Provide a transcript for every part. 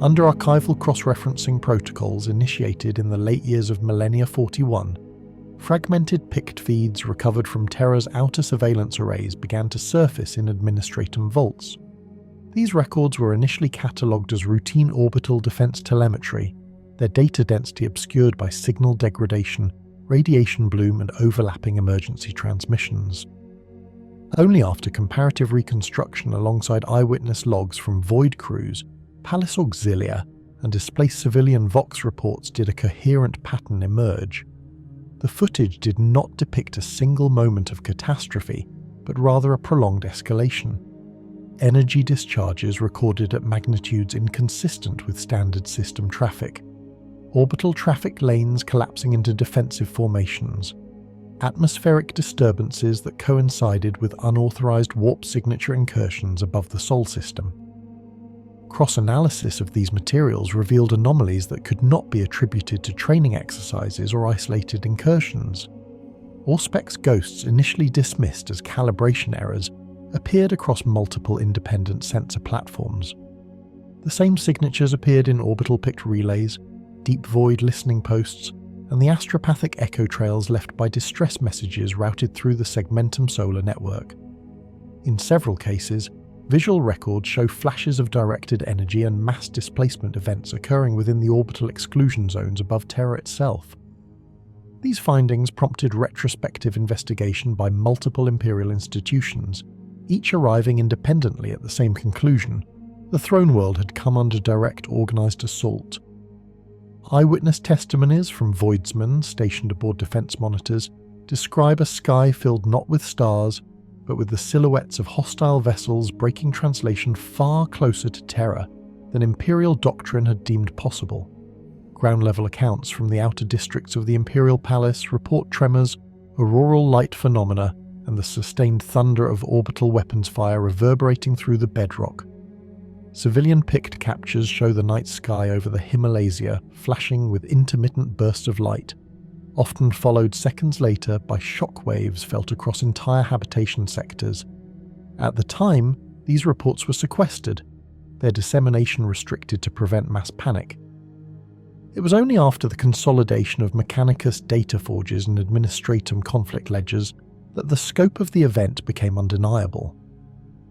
Under archival cross-referencing protocols initiated in the late years of Millennia 41, fragmented pict feeds recovered from Terra's outer surveillance arrays began to surface in administratum vaults. These records were initially catalogued as routine orbital defense telemetry, their data density obscured by signal degradation, radiation bloom, and overlapping emergency transmissions. Only after comparative reconstruction alongside eyewitness logs from Void crews, Palace Auxilia, and displaced civilian Vox reports did a coherent pattern emerge. The footage did not depict a single moment of catastrophe, but rather a prolonged escalation. Energy discharges recorded at magnitudes inconsistent with standard system traffic, orbital traffic lanes collapsing into defensive formations, atmospheric disturbances that coincided with unauthorized warp signature incursions above the Sol system. Cross-analysis of these materials revealed anomalies that could not be attributed to training exercises or isolated incursions. Auspex ghosts, initially dismissed as calibration errors, appeared across multiple independent sensor platforms. The same signatures appeared in orbital pict relays, deep void listening posts, and the astropathic echo trails left by distress messages routed through the segmentum solar network. In several cases, visual records show flashes of directed energy and mass displacement events occurring within the orbital exclusion zones above Terra itself. These findings prompted retrospective investigation by multiple Imperial institutions, each arriving independently at the same conclusion: the Throneworld had come under direct organised assault. Eyewitness testimonies from voidsmen stationed aboard defence monitors describe a sky filled not with stars, but with the silhouettes of hostile vessels breaking translation far closer to Terra than Imperial doctrine had deemed possible. Ground-level accounts from the outer districts of the Imperial Palace report tremors, auroral light phenomena, and the sustained thunder of orbital weapons fire reverberating through the bedrock. Civilian pict captures show the night sky over the Himalasia flashing with intermittent bursts of light, often followed seconds later by shock waves felt across entire habitation sectors. At the time, these reports were sequestered, their dissemination restricted to prevent mass panic. It was only after the consolidation of Mechanicus data forges and administratum conflict ledgers that the scope of the event became undeniable.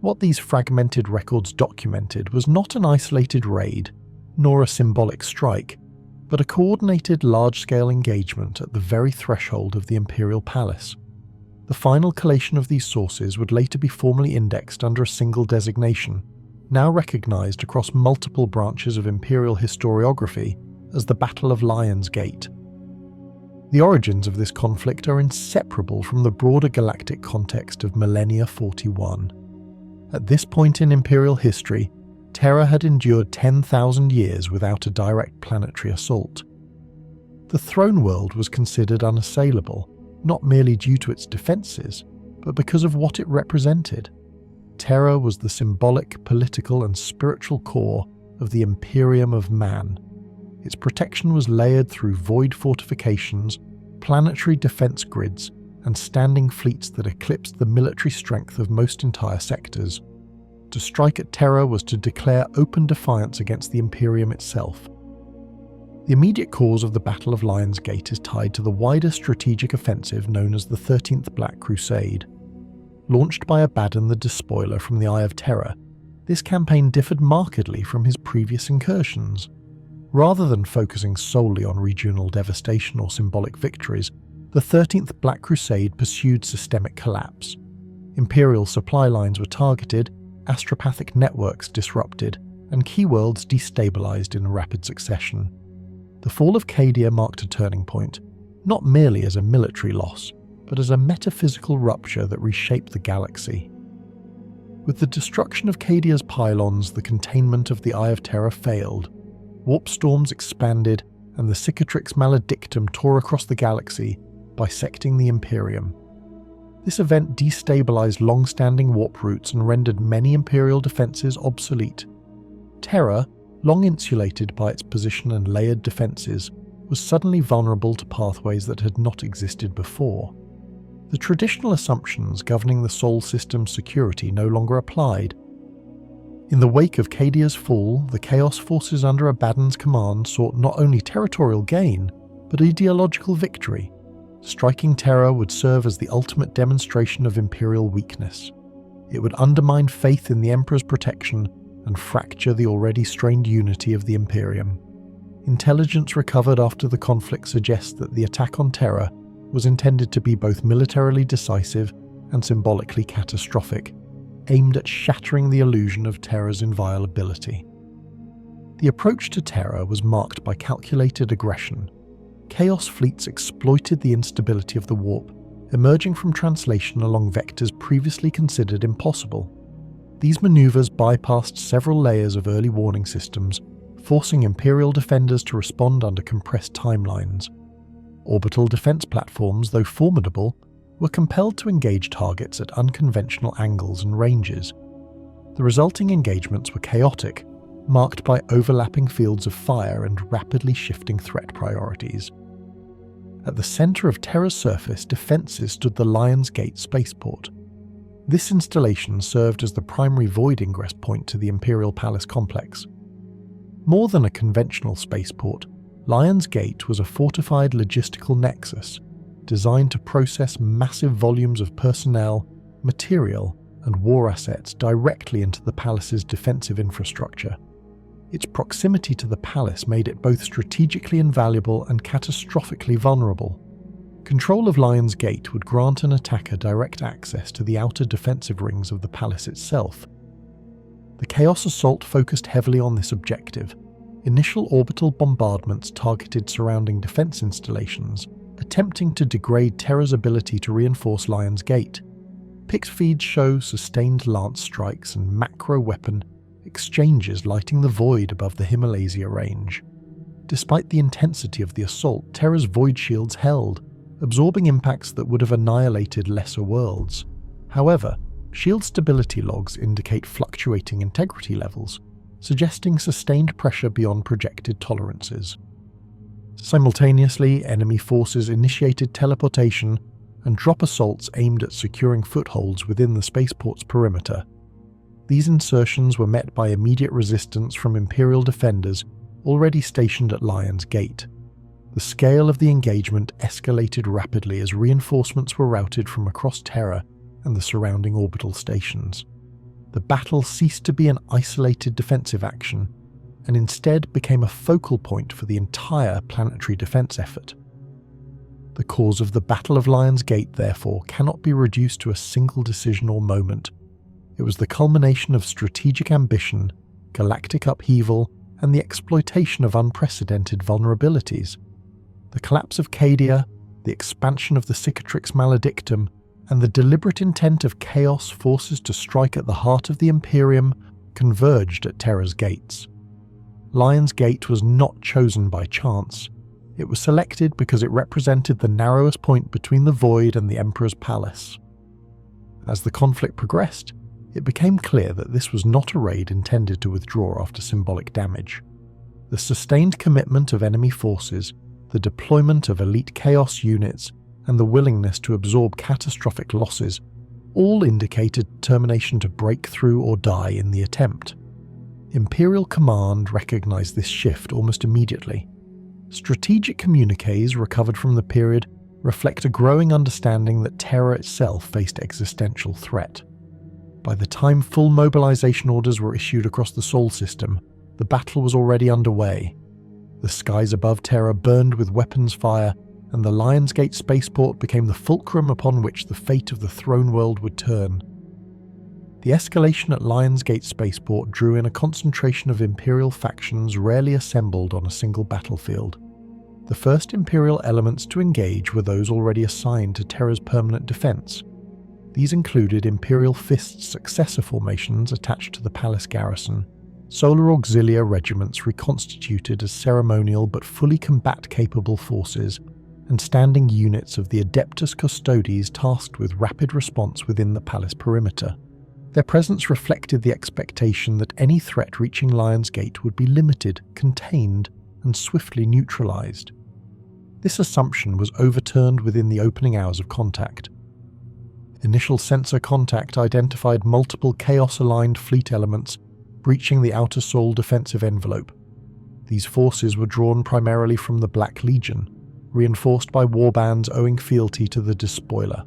What these fragmented records documented was not an isolated raid, nor a symbolic strike, but a coordinated large-scale engagement at the very threshold of the Imperial Palace. The final collation of these sources would later be formally indexed under a single designation, now recognized across multiple branches of Imperial historiography as the Battle of Lion's Gate. The origins of this conflict are inseparable from the broader galactic context of Millennia 41. At this point in Imperial history, Terra had endured 10,000 years without a direct planetary assault. The Throneworld was considered unassailable, not merely due to its defences, but because of what it represented. Terra was the symbolic, political, and spiritual core of the Imperium of man. Its protection was layered through void fortifications, planetary defence grids, and standing fleets that eclipsed the military strength of most entire sectors. To strike at Terra was to declare open defiance against the Imperium itself. The immediate cause of the Battle of Lion's Gate is tied to the wider strategic offensive known as the 13th Black Crusade. Launched by Abaddon the Despoiler from the Eye of Terror, this campaign differed markedly from his previous incursions. Rather than focusing solely on regional devastation or symbolic victories, the 13th Black Crusade pursued systemic collapse. Imperial supply lines were targeted, astropathic networks disrupted, and key worlds destabilized in rapid succession. The fall of Cadia marked a turning point, not merely as a military loss, but as a metaphysical rupture that reshaped the galaxy. With the destruction of Cadia's pylons, the containment of the Eye of Terror failed. Warp storms expanded, and the cicatrix maledictum tore across the galaxy, bisecting the Imperium. This event destabilized long-standing warp routes and rendered many Imperial defenses obsolete. Terra, long insulated by its position and layered defenses, was suddenly vulnerable to pathways that had not existed before. The traditional assumptions governing the Sol system's security no longer applied. In the wake of Cadia's fall, the Chaos forces under Abaddon's command sought not only territorial gain, but ideological victory. Striking Terra would serve as the ultimate demonstration of Imperial weakness. It would undermine faith in the Emperor's protection and fracture the already strained unity of the Imperium. Intelligence recovered after the conflict suggests that the attack on Terra was intended to be both militarily decisive and symbolically catastrophic, aimed at shattering the illusion of Terra's inviolability. The approach to Terra was marked by calculated aggression. Chaos fleets exploited the instability of the warp, emerging from translation along vectors previously considered impossible. These maneuvers bypassed several layers of early warning systems, forcing Imperial defenders to respond under compressed timelines. Orbital defense platforms, though formidable, were compelled to engage targets at unconventional angles and ranges. The resulting engagements were chaotic, marked by overlapping fields of fire and rapidly shifting threat priorities. At the center of Terra's surface defenses stood the Lion's Gate spaceport. This installation served as the primary void ingress point to the Imperial Palace complex. More than a conventional spaceport, Lion's Gate was a fortified logistical nexus designed to process massive volumes of personnel, material, and war assets directly into the palace's defensive infrastructure. Its proximity to the palace made it both strategically invaluable and catastrophically vulnerable. Control of Lion's Gate would grant an attacker direct access to the outer defensive rings of the palace itself. The Chaos assault focused heavily on this objective. Initial orbital bombardments targeted surrounding defense installations, attempting to degrade Terra's ability to reinforce Lion's Gate. Pict feeds show sustained lance strikes and macro-weapon exchanges lighting the void above the Himalaya range. Despite the intensity of the assault, Terra's void shields held, absorbing impacts that would have annihilated lesser worlds. However, shield stability logs indicate fluctuating integrity levels, suggesting sustained pressure beyond projected tolerances. Simultaneously, enemy forces initiated teleportation and drop assaults aimed at securing footholds within the spaceport's perimeter. These insertions were met by immediate resistance from Imperial defenders already stationed at Lion's Gate. The scale of the engagement escalated rapidly as reinforcements were routed from across Terra and the surrounding orbital stations. The battle ceased to be an isolated defensive action and instead became a focal point for the entire planetary defense effort. The cause of the Battle of Lion's Gate, therefore, cannot be reduced to a single decision or moment. It was the culmination of strategic ambition, galactic upheaval, and the exploitation of unprecedented vulnerabilities. The collapse of Cadia, the expansion of the Cicatrix Maledictum, and the deliberate intent of Chaos forces to strike at the heart of the Imperium converged at Terra's gates. Lion's Gate was not chosen by chance. It was selected because it represented the narrowest point between the Void and the Emperor's palace. As the conflict progressed, it became clear that this was not a raid intended to withdraw after symbolic damage. The sustained commitment of enemy forces, the deployment of elite Chaos units, and the willingness to absorb catastrophic losses all indicated determination to break through or die in the attempt. Imperial command recognized this shift almost immediately. Strategic communiques recovered from the period reflect a growing understanding that Terra itself faced existential threat. By the time full mobilization orders were issued across the Sol system, the battle was already underway. The skies above Terra burned with weapons fire, and the Lion's Gate spaceport became the fulcrum upon which the fate of the Throneworld would turn. The escalation at Lion's Gate spaceport drew in a concentration of Imperial factions rarely assembled on a single battlefield. The first Imperial elements to engage were those already assigned to Terra's permanent defense. These included Imperial Fist's successor formations attached to the palace garrison, Solar Auxilia regiments reconstituted as ceremonial but fully combat-capable forces, and standing units of the Adeptus Custodes tasked with rapid response within the palace perimeter. Their presence reflected the expectation that any threat reaching Lion's Gate would be limited, contained, and swiftly neutralized. This assumption was overturned within the opening hours of contact. Initial sensor contact identified multiple Chaos-aligned fleet elements breaching the outer Sol defensive envelope. These forces were drawn primarily from the Black Legion, reinforced by warbands owing fealty to the despoiler.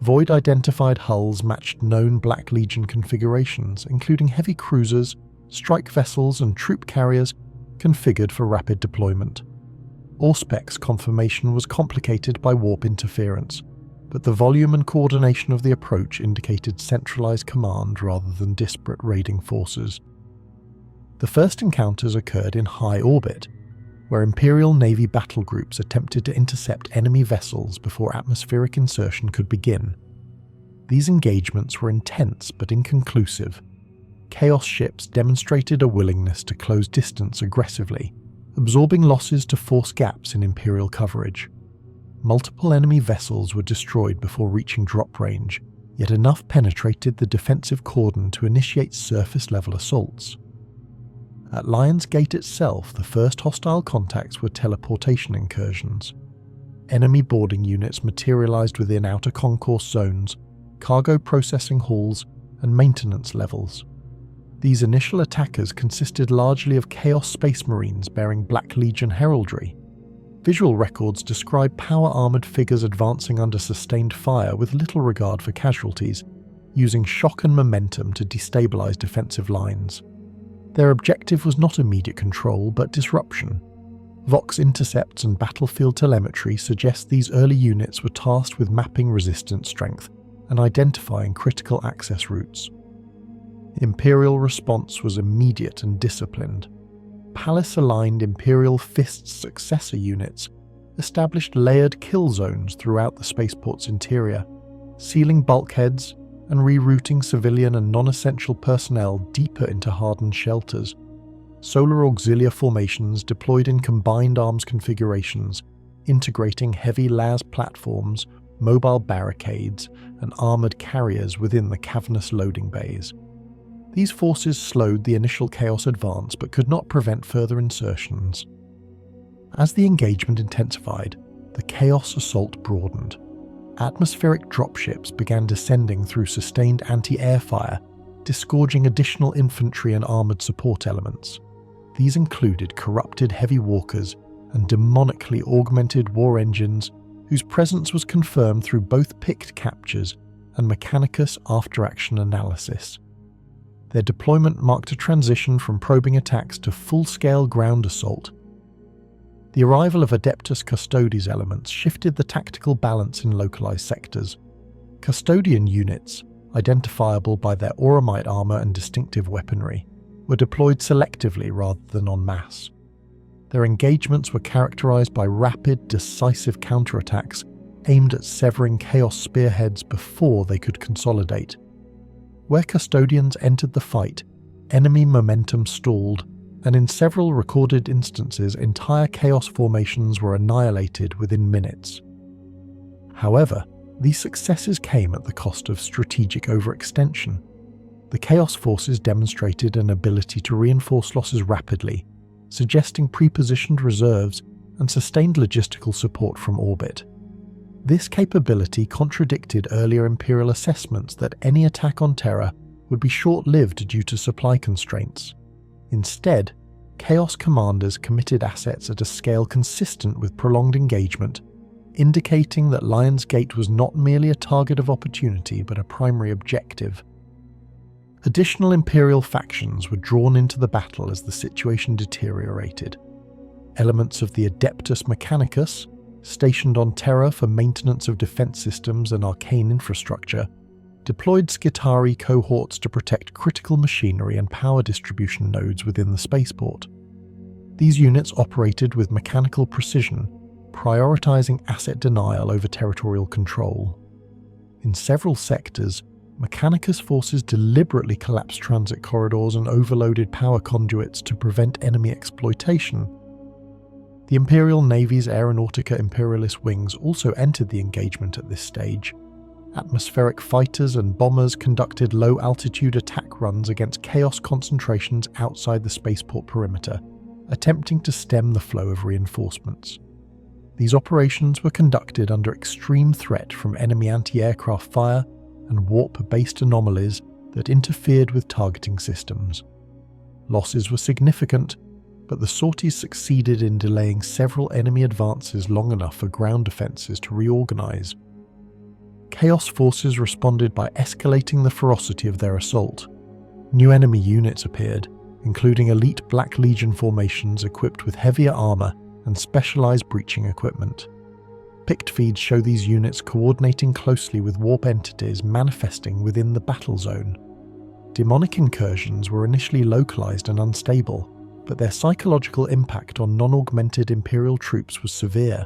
Void-identified hulls matched known Black Legion configurations, including heavy cruisers, strike vessels and troop carriers configured for rapid deployment. Auspec's confirmation was complicated by warp interference, but the volume and coordination of the approach indicated centralized command rather than disparate raiding forces. The first encounters occurred in high orbit, where Imperial Navy battle groups attempted to intercept enemy vessels before atmospheric insertion could begin. These engagements were intense but inconclusive. Chaos ships demonstrated a willingness to close distance aggressively, absorbing losses to force gaps in Imperial coverage. Multiple enemy vessels were destroyed before reaching drop range, yet enough penetrated the defensive cordon to initiate surface-level assaults. At Lion's Gate itself, the first hostile contacts were teleportation incursions. Enemy boarding units materialized within outer concourse zones, cargo processing halls, and maintenance levels. These initial attackers consisted largely of Chaos Space Marines bearing Black Legion heraldry. Visual records describe power-armored figures advancing under sustained fire with little regard for casualties, using shock and momentum to destabilize defensive lines. Their objective was not immediate control, but disruption. Vox intercepts and battlefield telemetry suggest these early units were tasked with mapping resistance strength and identifying critical access routes. Imperial response was immediate and disciplined. Palace-aligned Imperial Fist's successor units established layered kill zones throughout the spaceport's interior, sealing bulkheads and rerouting civilian and non-essential personnel deeper into hardened shelters. Solar Auxilia formations deployed in combined arms configurations, integrating heavy las platforms, mobile barricades, and armoured carriers within the cavernous loading bays. These forces slowed the initial Chaos advance but could not prevent further insertions. As the engagement intensified, the Chaos assault broadened. Atmospheric dropships began descending through sustained anti-air fire, disgorging additional infantry and armoured support elements. These included corrupted heavy walkers and demonically augmented war engines whose presence was confirmed through both picked captures and Mechanicus after-action analysis. Their deployment marked a transition from probing attacks to full-scale ground assault. The arrival of Adeptus Custodes elements shifted the tactical balance in localized sectors. Custodian units, identifiable by their auramite armor and distinctive weaponry, were deployed selectively rather than en masse. Their engagements were characterized by rapid, decisive counterattacks aimed at severing Chaos spearheads before they could consolidate. Where Custodians entered the fight, enemy momentum stalled, and in several recorded instances entire Chaos formations were annihilated within minutes. However, these successes came at the cost of strategic overextension. The Chaos forces demonstrated an ability to reinforce losses rapidly, suggesting pre-positioned reserves and sustained logistical support from orbit. This capability contradicted earlier Imperial assessments that any attack on Terra would be short-lived due to supply constraints. Instead, Chaos commanders committed assets at a scale consistent with prolonged engagement, indicating that Lion's Gate was not merely a target of opportunity but a primary objective. Additional Imperial factions were drawn into the battle as the situation deteriorated. Elements of the Adeptus Mechanicus, stationed on Terra for maintenance of defense systems and arcane infrastructure, deployed Skitarii cohorts to protect critical machinery and power distribution nodes within the spaceport. These units operated with mechanical precision, prioritizing asset denial over territorial control. In several sectors, Mechanicus forces deliberately collapsed transit corridors and overloaded power conduits to prevent enemy exploitation. The Imperial Navy's Aeronautica Imperialis wings also entered the engagement at this stage. Atmospheric fighters and bombers conducted low-altitude attack runs against Chaos concentrations outside the spaceport perimeter, attempting to stem the flow of reinforcements. These operations were conducted under extreme threat from enemy anti-aircraft fire and warp-based anomalies that interfered with targeting systems. Losses were significant, but the sorties succeeded in delaying several enemy advances long enough for ground defences to reorganise. Chaos forces responded by escalating the ferocity of their assault. New enemy units appeared, including elite Black Legion formations equipped with heavier armour and specialised breaching equipment. Pict feeds show these units coordinating closely with warp entities manifesting within the battle zone. Demonic incursions were initially localised and unstable, but their psychological impact on non-augmented Imperial troops was severe.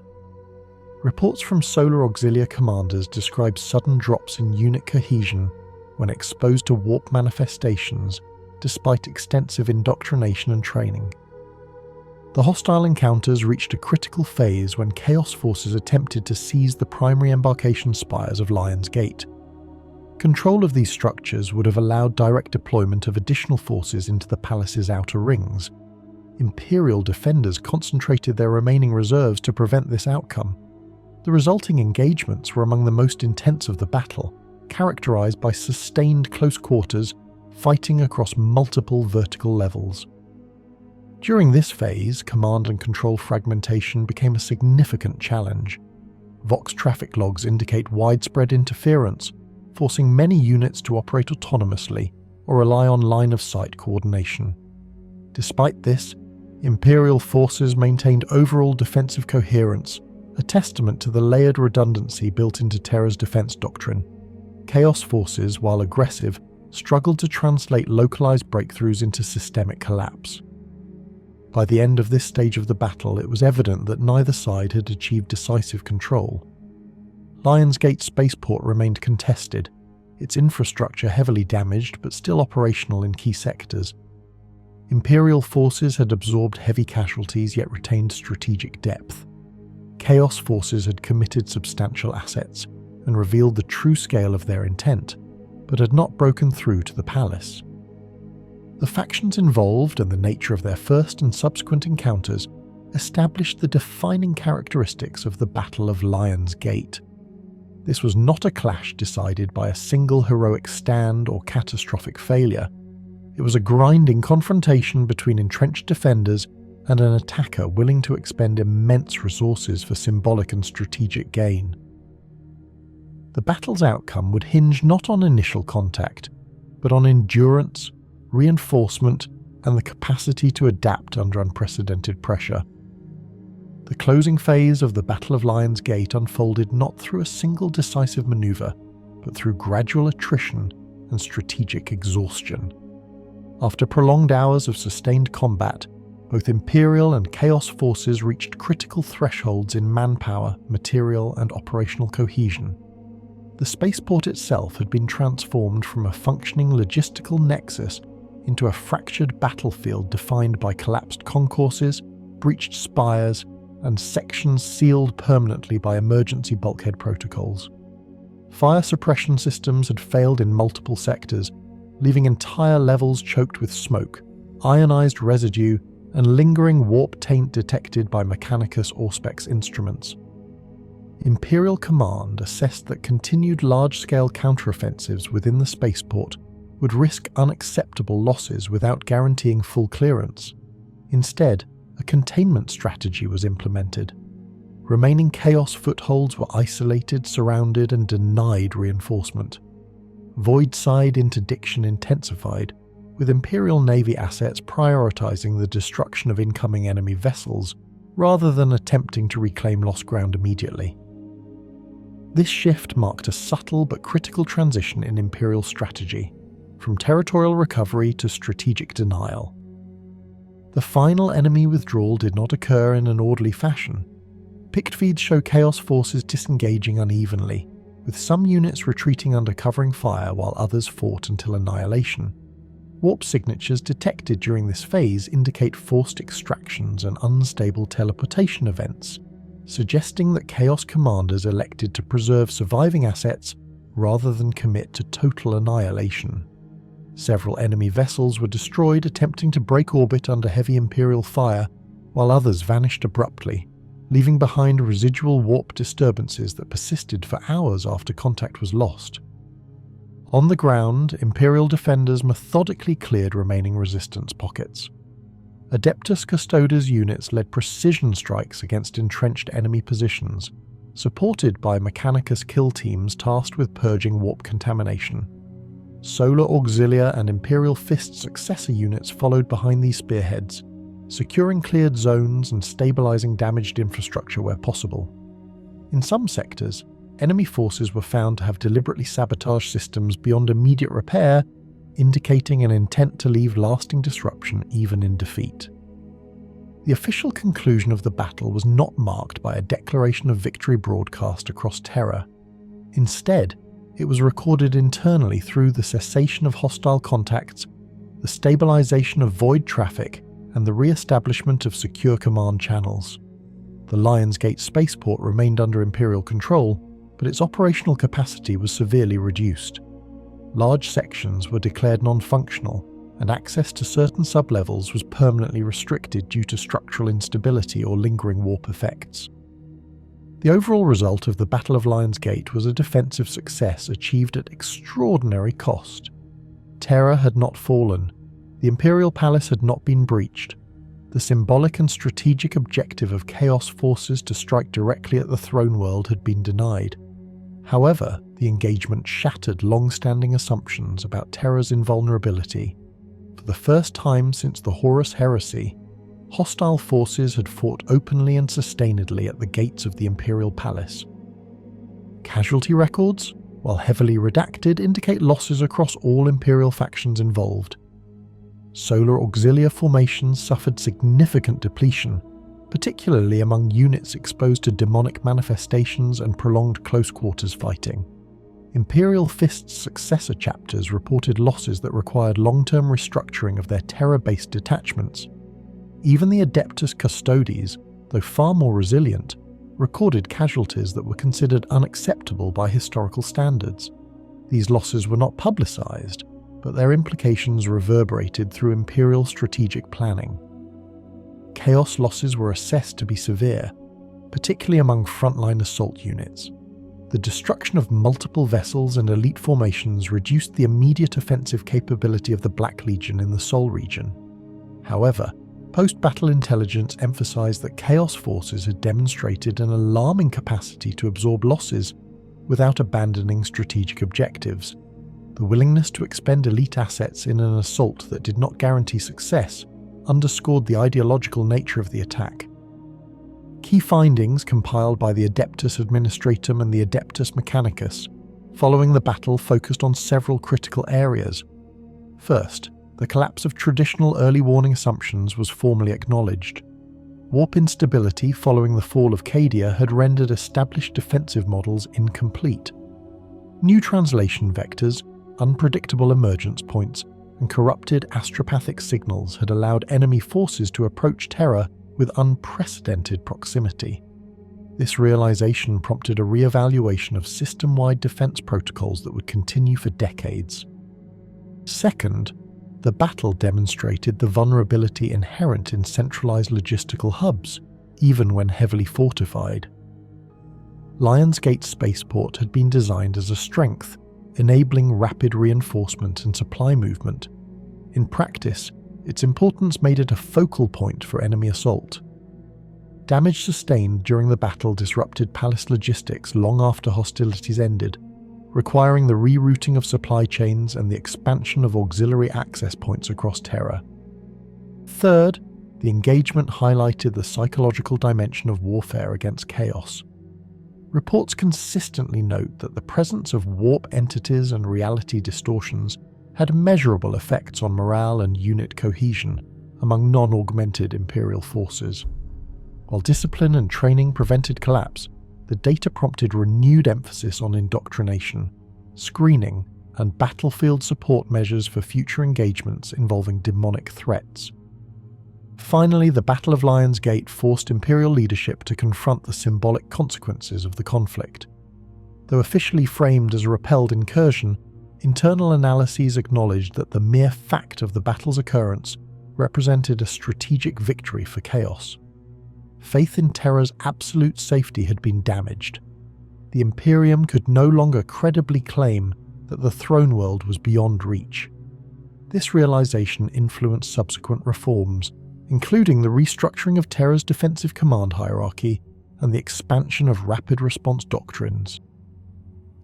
Reports from Solar Auxilia commanders describe sudden drops in unit cohesion when exposed to warp manifestations, despite extensive indoctrination and training. The hostile encounters reached a critical phase when Chaos forces attempted to seize the primary embarkation spires of Lion's Gate. Control of these structures would have allowed direct deployment of additional forces into the palace's outer rings. Imperial defenders concentrated their remaining reserves to prevent this outcome. The resulting engagements were among the most intense of the battle, characterized by sustained close quarters, fighting across multiple vertical levels. During this phase, command and control fragmentation became a significant challenge. Vox traffic logs indicate widespread interference, forcing many units to operate autonomously or rely on line-of-sight coordination. Despite this, Imperial forces maintained overall defensive coherence, a testament to the layered redundancy built into Terra's defense doctrine. Chaos forces, while aggressive, struggled to translate localized breakthroughs into systemic collapse. By the end of this stage of the battle, it was evident that neither side had achieved decisive control. Lion's Gate spaceport remained contested, its infrastructure heavily damaged but still operational in key sectors. Imperial forces had absorbed heavy casualties yet retained strategic depth. Chaos forces had committed substantial assets and revealed the true scale of their intent, but had not broken through to the palace. The factions involved and the nature of their first and subsequent encounters established the defining characteristics of the Battle of Lion's Gate. This was not a clash decided by a single heroic stand or catastrophic failure. It was a grinding confrontation between entrenched defenders and an attacker willing to expend immense resources for symbolic and strategic gain. The battle's outcome would hinge not on initial contact, but on endurance, reinforcement, and the capacity to adapt under unprecedented pressure. The closing phase of the Battle of Lion's Gate unfolded not through a single decisive maneuver, but through gradual attrition and strategic exhaustion. After prolonged hours of sustained combat, both Imperial and Chaos forces reached critical thresholds in manpower, material, and operational cohesion. The spaceport itself had been transformed from a functioning logistical nexus into a fractured battlefield defined by collapsed concourses, breached spires, and sections sealed permanently by emergency bulkhead protocols. Fire suppression systems had failed in multiple sectors, leaving entire levels choked with smoke, ionized residue, and lingering warp taint detected by Mechanicus Auspex instruments. Imperial Command assessed that continued large-scale counteroffensives within the spaceport would risk unacceptable losses without guaranteeing full clearance. Instead, a containment strategy was implemented. Remaining Chaos footholds were isolated, surrounded, and denied reinforcement. Void-side interdiction intensified, with Imperial Navy assets prioritizing the destruction of incoming enemy vessels rather than attempting to reclaim lost ground immediately. This shift marked a subtle but critical transition in Imperial strategy, from territorial recovery to strategic denial. The final enemy withdrawal did not occur in an orderly fashion. Pict feeds show Chaos forces disengaging unevenly, with some units retreating under covering fire while others fought until annihilation. Warp signatures detected during this phase indicate forced extractions and unstable teleportation events, suggesting that Chaos commanders elected to preserve surviving assets rather than commit to total annihilation. Several enemy vessels were destroyed attempting to break orbit under heavy Imperial fire, while others vanished abruptly, leaving behind residual warp disturbances that persisted for hours after contact was lost. On the ground, Imperial defenders methodically cleared remaining resistance pockets. Adeptus Custodes units led precision strikes against entrenched enemy positions, supported by Mechanicus kill teams tasked with purging warp contamination. Solar Auxilia and Imperial Fist successor units followed behind these spearheads, securing cleared zones and stabilizing damaged infrastructure where possible. In some sectors, enemy forces were found to have deliberately sabotaged systems beyond immediate repair, indicating an intent to leave lasting disruption even in defeat. The official conclusion of the battle was not marked by a declaration of victory broadcast across Terra. Instead, it was recorded internally through the cessation of hostile contacts, the stabilization of void traffic, and the re-establishment of secure command channels. The Lionsgate spaceport remained under Imperial control, but its operational capacity was severely reduced. Large sections were declared non-functional, and access to certain sublevels was permanently restricted due to structural instability or lingering warp effects. The overall result of the Battle of Lionsgate was a defensive success achieved at extraordinary cost. Terra had not fallen, the Imperial Palace had not been breached, the symbolic and strategic objective of Chaos forces to strike directly at the Throneworld had been denied. However, the engagement shattered long-standing assumptions about Terra's invulnerability. For the first time since the Horus Heresy, hostile forces had fought openly and sustainedly at the gates of the Imperial Palace. Casualty records, while heavily redacted, indicate losses across all Imperial factions involved. Solar Auxilia formations suffered significant depletion, particularly among units exposed to demonic manifestations and prolonged close-quarters fighting. Imperial Fist's successor chapters reported losses that required long-term restructuring of their Terra-based detachments. Even the Adeptus Custodes, though far more resilient, recorded casualties that were considered unacceptable by historical standards. These losses were not publicized, but their implications reverberated through Imperial strategic planning. Chaos losses were assessed to be severe, particularly among frontline assault units. The destruction of multiple vessels and elite formations reduced the immediate offensive capability of the Black Legion in the Sol region. However, post-battle intelligence emphasized that Chaos forces had demonstrated an alarming capacity to absorb losses without abandoning strategic objectives. The willingness to expend elite assets in an assault that did not guarantee success underscored the ideological nature of the attack. Key findings compiled by the Adeptus Administratum and the Adeptus Mechanicus following the battle focused on several critical areas. First, the collapse of traditional early warning assumptions was formally acknowledged. Warp instability following the fall of Cadia had rendered established defensive models incomplete. New translation vectors, unpredictable emergence points, and corrupted astropathic signals had allowed enemy forces to approach Terra with unprecedented proximity. This realization prompted a re-evaluation of system-wide defense protocols that would continue for decades. Second, the battle demonstrated the vulnerability inherent in centralized logistical hubs, even when heavily fortified. Lionsgate Spaceport had been designed as a strength, enabling rapid reinforcement and supply movement. In practice, its importance made it a focal point for enemy assault. Damage sustained during the battle disrupted palace logistics long after hostilities ended, requiring the rerouting of supply chains and the expansion of auxiliary access points across Terra. Third, the engagement highlighted the psychological dimension of warfare against chaos. Reports consistently note that the presence of warp entities and reality distortions had measurable effects on morale and unit cohesion among non-augmented Imperial forces. While discipline and training prevented collapse, the data prompted renewed emphasis on indoctrination, screening, and battlefield support measures for future engagements involving demonic threats. Finally, the Battle of Lionsgate forced Imperial leadership to confront the symbolic consequences of the conflict. Though officially framed as a repelled incursion, internal analyses acknowledged that the mere fact of the battle's occurrence represented a strategic victory for Chaos. Faith in Terra's absolute safety had been damaged. The Imperium could no longer credibly claim that the Throneworld was beyond reach. This realization influenced subsequent reforms, including the restructuring of Terra's defensive command hierarchy and the expansion of rapid response doctrines.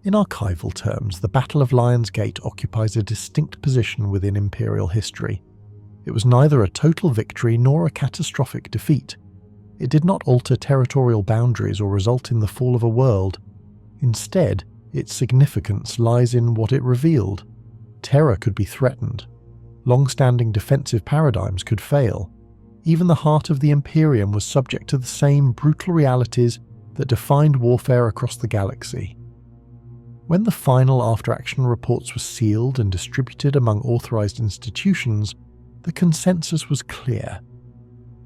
In archival terms, the Battle of Lion's Gate occupies a distinct position within Imperial history. It was neither a total victory nor a catastrophic defeat. It did not alter territorial boundaries or result in the fall of a world. Instead, its significance lies in what it revealed. Terra could be threatened. Long-standing defensive paradigms could fail. Even the heart of the Imperium was subject to the same brutal realities that defined warfare across the galaxy. When the final after-action reports were sealed and distributed among authorized institutions, the consensus was clear.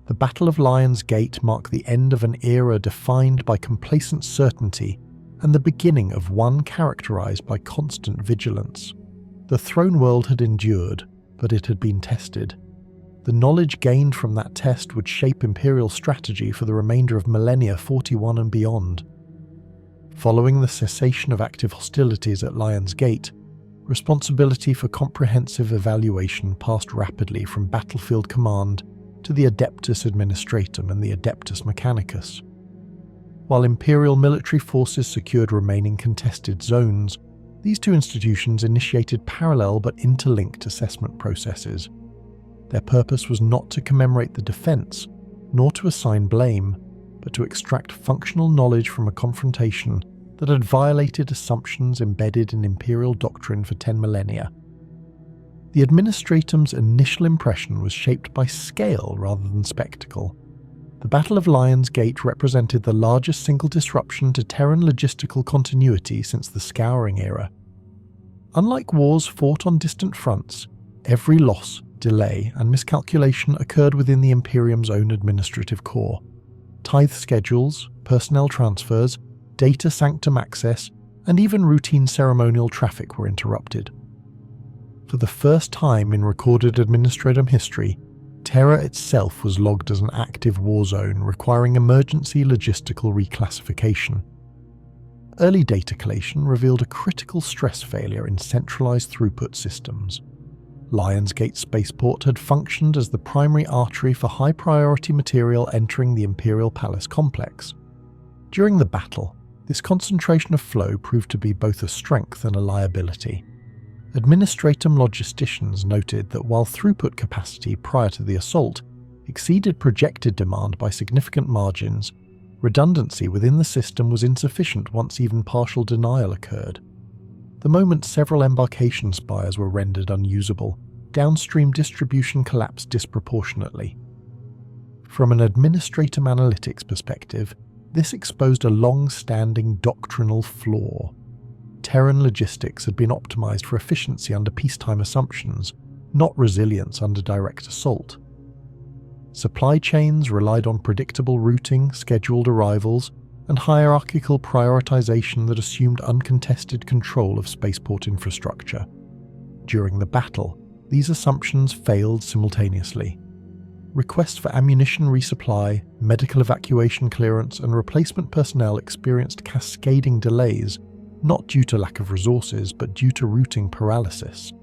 The Battle of Lion's Gate marked the end of an era defined by complacent certainty and the beginning of one characterized by constant vigilance. The Throneworld had endured, but it had been tested. The knowledge gained from that test would shape Imperial strategy for the remainder of Millennia 41 and beyond. Following the cessation of active hostilities at Lion's Gate, responsibility for comprehensive evaluation passed rapidly from battlefield command to the Adeptus Administratum and the Adeptus Mechanicus. While Imperial military forces secured remaining contested zones, these two institutions initiated parallel but interlinked assessment processes. Their purpose was not to commemorate the defense, nor to assign blame, but to extract functional knowledge from a confrontation that had violated assumptions embedded in Imperial doctrine for 10 millennia. The Administratum's initial impression was shaped by scale rather than spectacle. The Battle of Lion's Gate represented the largest single disruption to Terran logistical continuity since the Scouring era. Unlike wars fought on distant fronts, every loss, delay, and miscalculation occurred within the Imperium's own administrative core. Tithe schedules, personnel transfers, data sanctum access, and even routine ceremonial traffic were interrupted. For the first time in recorded Administratum history, Terra itself was logged as an active war zone requiring emergency logistical reclassification. Early data collation revealed a critical stress failure in centralized throughput systems. Lion's Gate spaceport had functioned as the primary artery for high-priority material entering the Imperial Palace complex. During the battle, this concentration of flow proved to be both a strength and a liability. Administratum logisticians noted that while throughput capacity prior to the assault exceeded projected demand by significant margins, redundancy within the system was insufficient once even partial denial occurred. The moment several embarkation spires were rendered unusable, downstream distribution collapsed disproportionately. From an Administratum analytics perspective, this exposed a long-standing doctrinal flaw. Terran logistics had been optimized for efficiency under peacetime assumptions, not resilience under direct assault. Supply chains relied on predictable routing, scheduled arrivals, and hierarchical prioritization that assumed uncontested control of spaceport infrastructure. During the battle, these assumptions failed simultaneously. Requests for ammunition resupply, medical evacuation clearance, and replacement personnel experienced cascading delays, not due to lack of resources, but due to routing paralysis.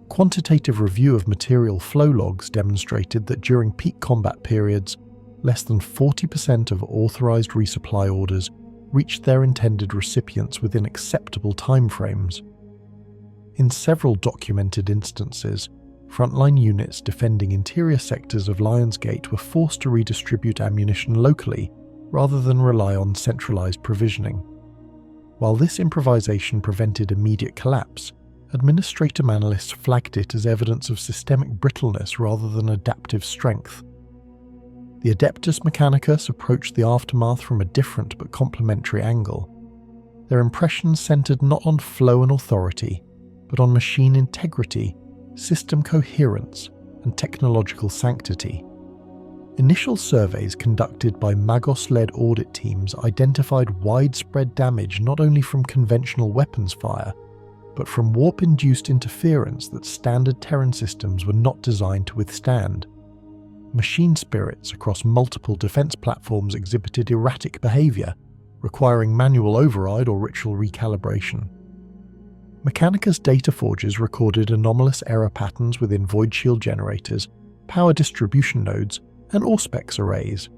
Quantitative review of material flow logs demonstrated that during peak combat periods, less than 40% of authorized resupply orders reached their intended recipients within acceptable timeframes. In several documented instances, frontline units defending interior sectors of Lion's Gate were forced to redistribute ammunition locally rather than rely on centralized provisioning. While this improvisation prevented immediate collapse, Administratum analysts flagged it as evidence of systemic brittleness rather than adaptive strength. The Adeptus Mechanicus approached the aftermath from a different but complementary angle. Their impressions centered not on flow and authority, but on machine integrity, system coherence, and technological sanctity. Initial surveys conducted by Magos-led audit teams identified widespread damage not only from conventional weapons fire, but from warp-induced interference that standard Terran systems were not designed to withstand. Machine spirits across multiple defense platforms exhibited erratic behavior, requiring manual override or ritual recalibration. Mechanicus data forges recorded anomalous error patterns within void shield generators, power distribution nodes, and Auspex arrays.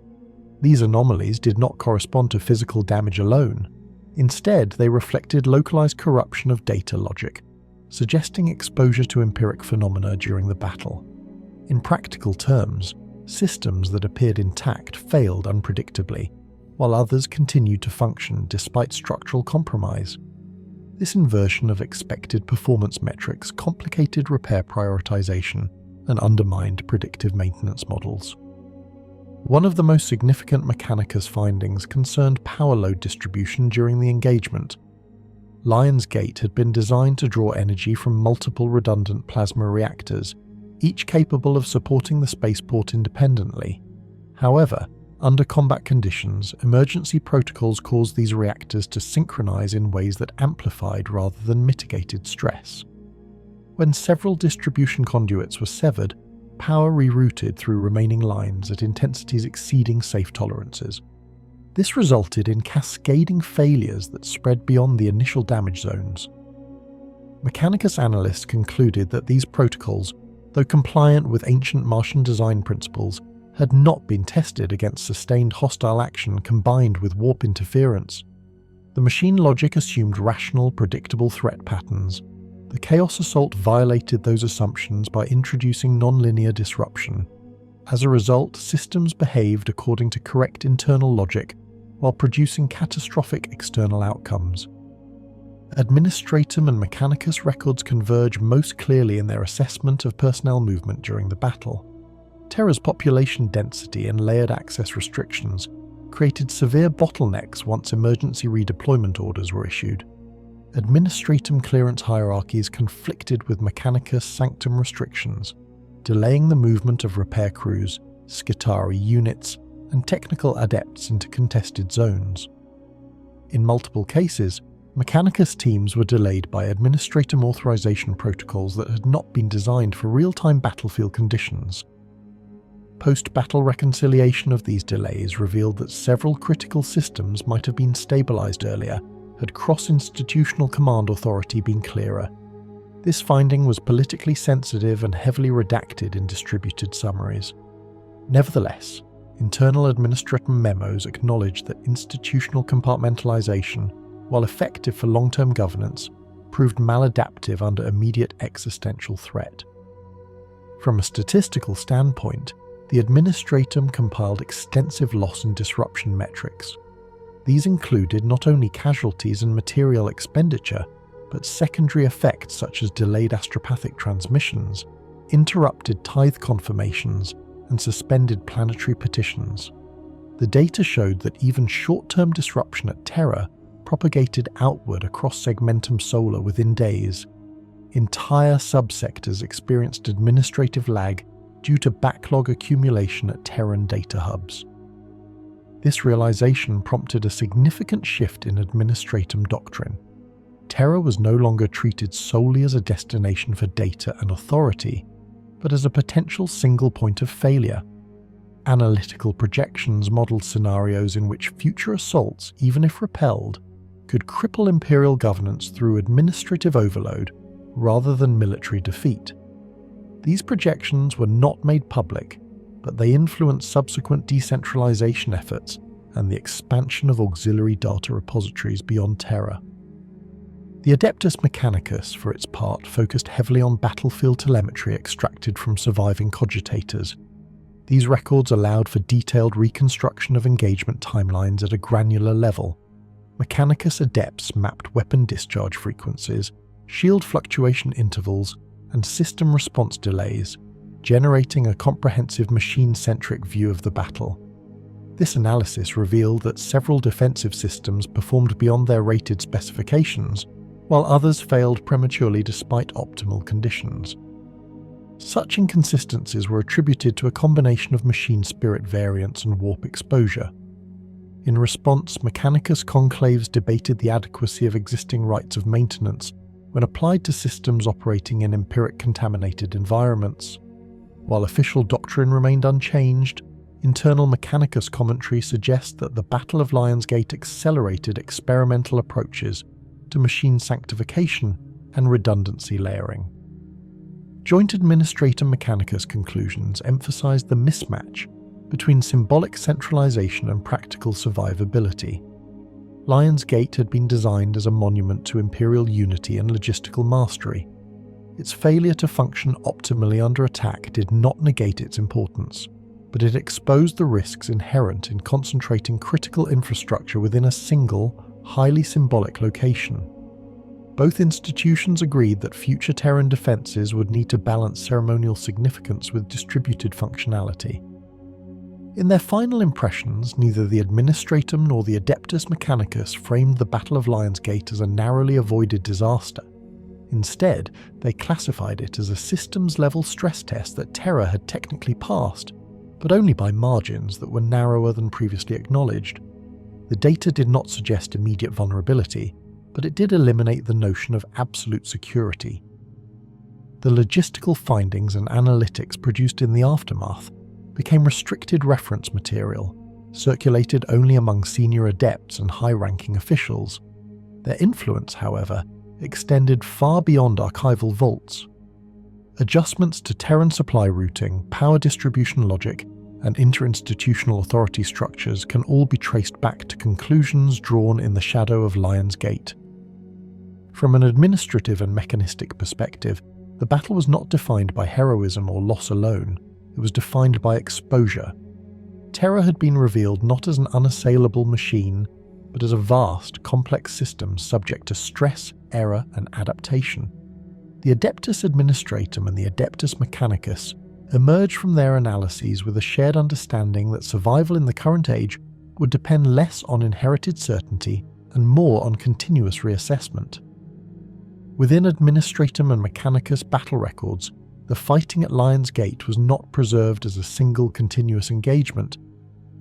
These anomalies did not correspond to physical damage alone. Instead, they reflected localized corruption of data logic, suggesting exposure to empiric phenomena during the battle. In practical terms, systems that appeared intact failed unpredictably, while others continued to function despite structural compromise. This inversion of expected performance metrics complicated repair prioritization and undermined predictive maintenance models. One of the most significant Mechanicus findings concerned power load distribution during the engagement. Lion's Gate had been designed to draw energy from multiple redundant plasma reactors, each capable of supporting the spaceport independently. However, under combat conditions, emergency protocols caused these reactors to synchronize in ways that amplified rather than mitigated stress. When several distribution conduits were severed, power rerouted through remaining lines at intensities exceeding safe tolerances. This resulted in cascading failures that spread beyond the initial damage zones. Mechanicus analysts concluded that these protocols, though compliant with ancient Martian design principles, had not been tested against sustained hostile action combined with warp interference. The machine logic assumed rational, predictable threat patterns. The Chaos Assault violated those assumptions by introducing nonlinear disruption. As a result, systems behaved according to correct internal logic while producing catastrophic external outcomes. Administratum and Mechanicus records converge most clearly in their assessment of personnel movement during the battle. Terra's population density and layered access restrictions created severe bottlenecks once emergency redeployment orders were issued. Administratum clearance hierarchies conflicted with Mechanicus sanctum restrictions, delaying the movement of repair crews, Skitarii units, and technical adepts into contested zones. In multiple cases, Mechanicus teams were delayed by Administratum authorization protocols that had not been designed for real-time battlefield conditions. Post-battle reconciliation of these delays revealed that several critical systems might have been stabilized earlier had cross-institutional command authority been clearer. This finding was politically sensitive and heavily redacted in distributed summaries. Nevertheless, internal administratum memos acknowledged that institutional compartmentalization, while effective for long-term governance, proved maladaptive under immediate existential threat. From a statistical standpoint, the administratum compiled extensive loss and disruption metrics. These included not only casualties and material expenditure, but secondary effects such as delayed astropathic transmissions, interrupted tithe confirmations, and suspended planetary petitions. The data showed that even short-term disruption at Terra propagated outward across segmentum solar within days. Entire subsectors experienced administrative lag due to backlog accumulation at Terran data hubs. This realization prompted a significant shift in administratum doctrine. Terra was no longer treated solely as a destination for data and authority, but as a potential single point of failure. Analytical projections modeled scenarios in which future assaults, even if repelled, could cripple Imperial governance through administrative overload rather than military defeat. These projections were not made public, but they influenced subsequent decentralization efforts and the expansion of auxiliary data repositories beyond Terra. The Adeptus Mechanicus, for its part, focused heavily on battlefield telemetry extracted from surviving cogitators. These records allowed for detailed reconstruction of engagement timelines at a granular level. Mechanicus adepts mapped weapon discharge frequencies, shield fluctuation intervals, and system response delays, generating a comprehensive machine-centric view of the battle. This analysis revealed that several defensive systems performed beyond their rated specifications, while others failed prematurely despite optimal conditions. Such inconsistencies were attributed to a combination of machine spirit variance and warp exposure. In response, Mechanicus conclaves debated the adequacy of existing rights of maintenance when applied to systems operating in empiric contaminated environments. While official doctrine remained unchanged, internal Mechanicus commentary suggests that the Battle of Lion's Gate accelerated experimental approaches to machine sanctification and redundancy layering. Joint Administrator Mechanicus conclusions emphasized the mismatch between symbolic centralization and practical survivability. Lion's Gate had been designed as a monument to Imperial unity and logistical mastery. Its failure to function optimally under attack did not negate its importance, but it exposed the risks inherent in concentrating critical infrastructure within a single, highly symbolic location. Both institutions agreed that future Terran defences would need to balance ceremonial significance with distributed functionality. In their final impressions, neither the Administratum nor the Adeptus Mechanicus framed the Battle of Lion's Gate as a narrowly avoided disaster. Instead, they classified it as a systems-level stress test that Terra had technically passed, but only by margins that were narrower than previously acknowledged. The data did not suggest immediate vulnerability, but it did eliminate the notion of absolute security. The logistical findings and analytics produced in the aftermath became restricted reference material, circulated only among senior adepts and high-ranking officials. Their influence, however, extended far beyond archival vaults. Adjustments to Terran supply routing, power distribution logic, and interinstitutional authority structures can all be traced back to conclusions drawn in the shadow of Lion's Gate. From an administrative and mechanistic perspective, the battle was not defined by heroism or loss alone. It was defined by exposure. Terra had been revealed not as an unassailable machine, but as a vast, complex system subject to stress, error, and adaptation. The Adeptus Administratum and the Adeptus Mechanicus emerged from their analyses with a shared understanding that survival in the current age would depend less on inherited certainty and more on continuous reassessment. Within Administratum and Mechanicus battle records, the fighting at Lion's Gate was not preserved as a single continuous engagement,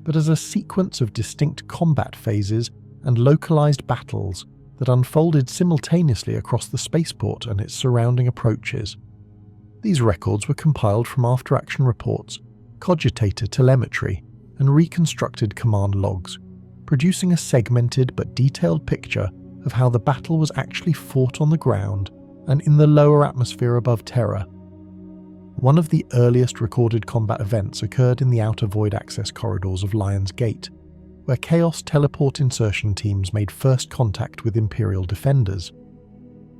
but as a sequence of distinct combat phases and localized battles that unfolded simultaneously across the spaceport and its surrounding approaches. These records were compiled from after-action reports, cogitator telemetry, and reconstructed command logs, producing a segmented but detailed picture of how the battle was actually fought on the ground and in the lower atmosphere above Terra. One of the earliest recorded combat events occurred in the outer void access corridors of Lion's Gate, where Chaos teleport insertion teams made first contact with Imperial defenders.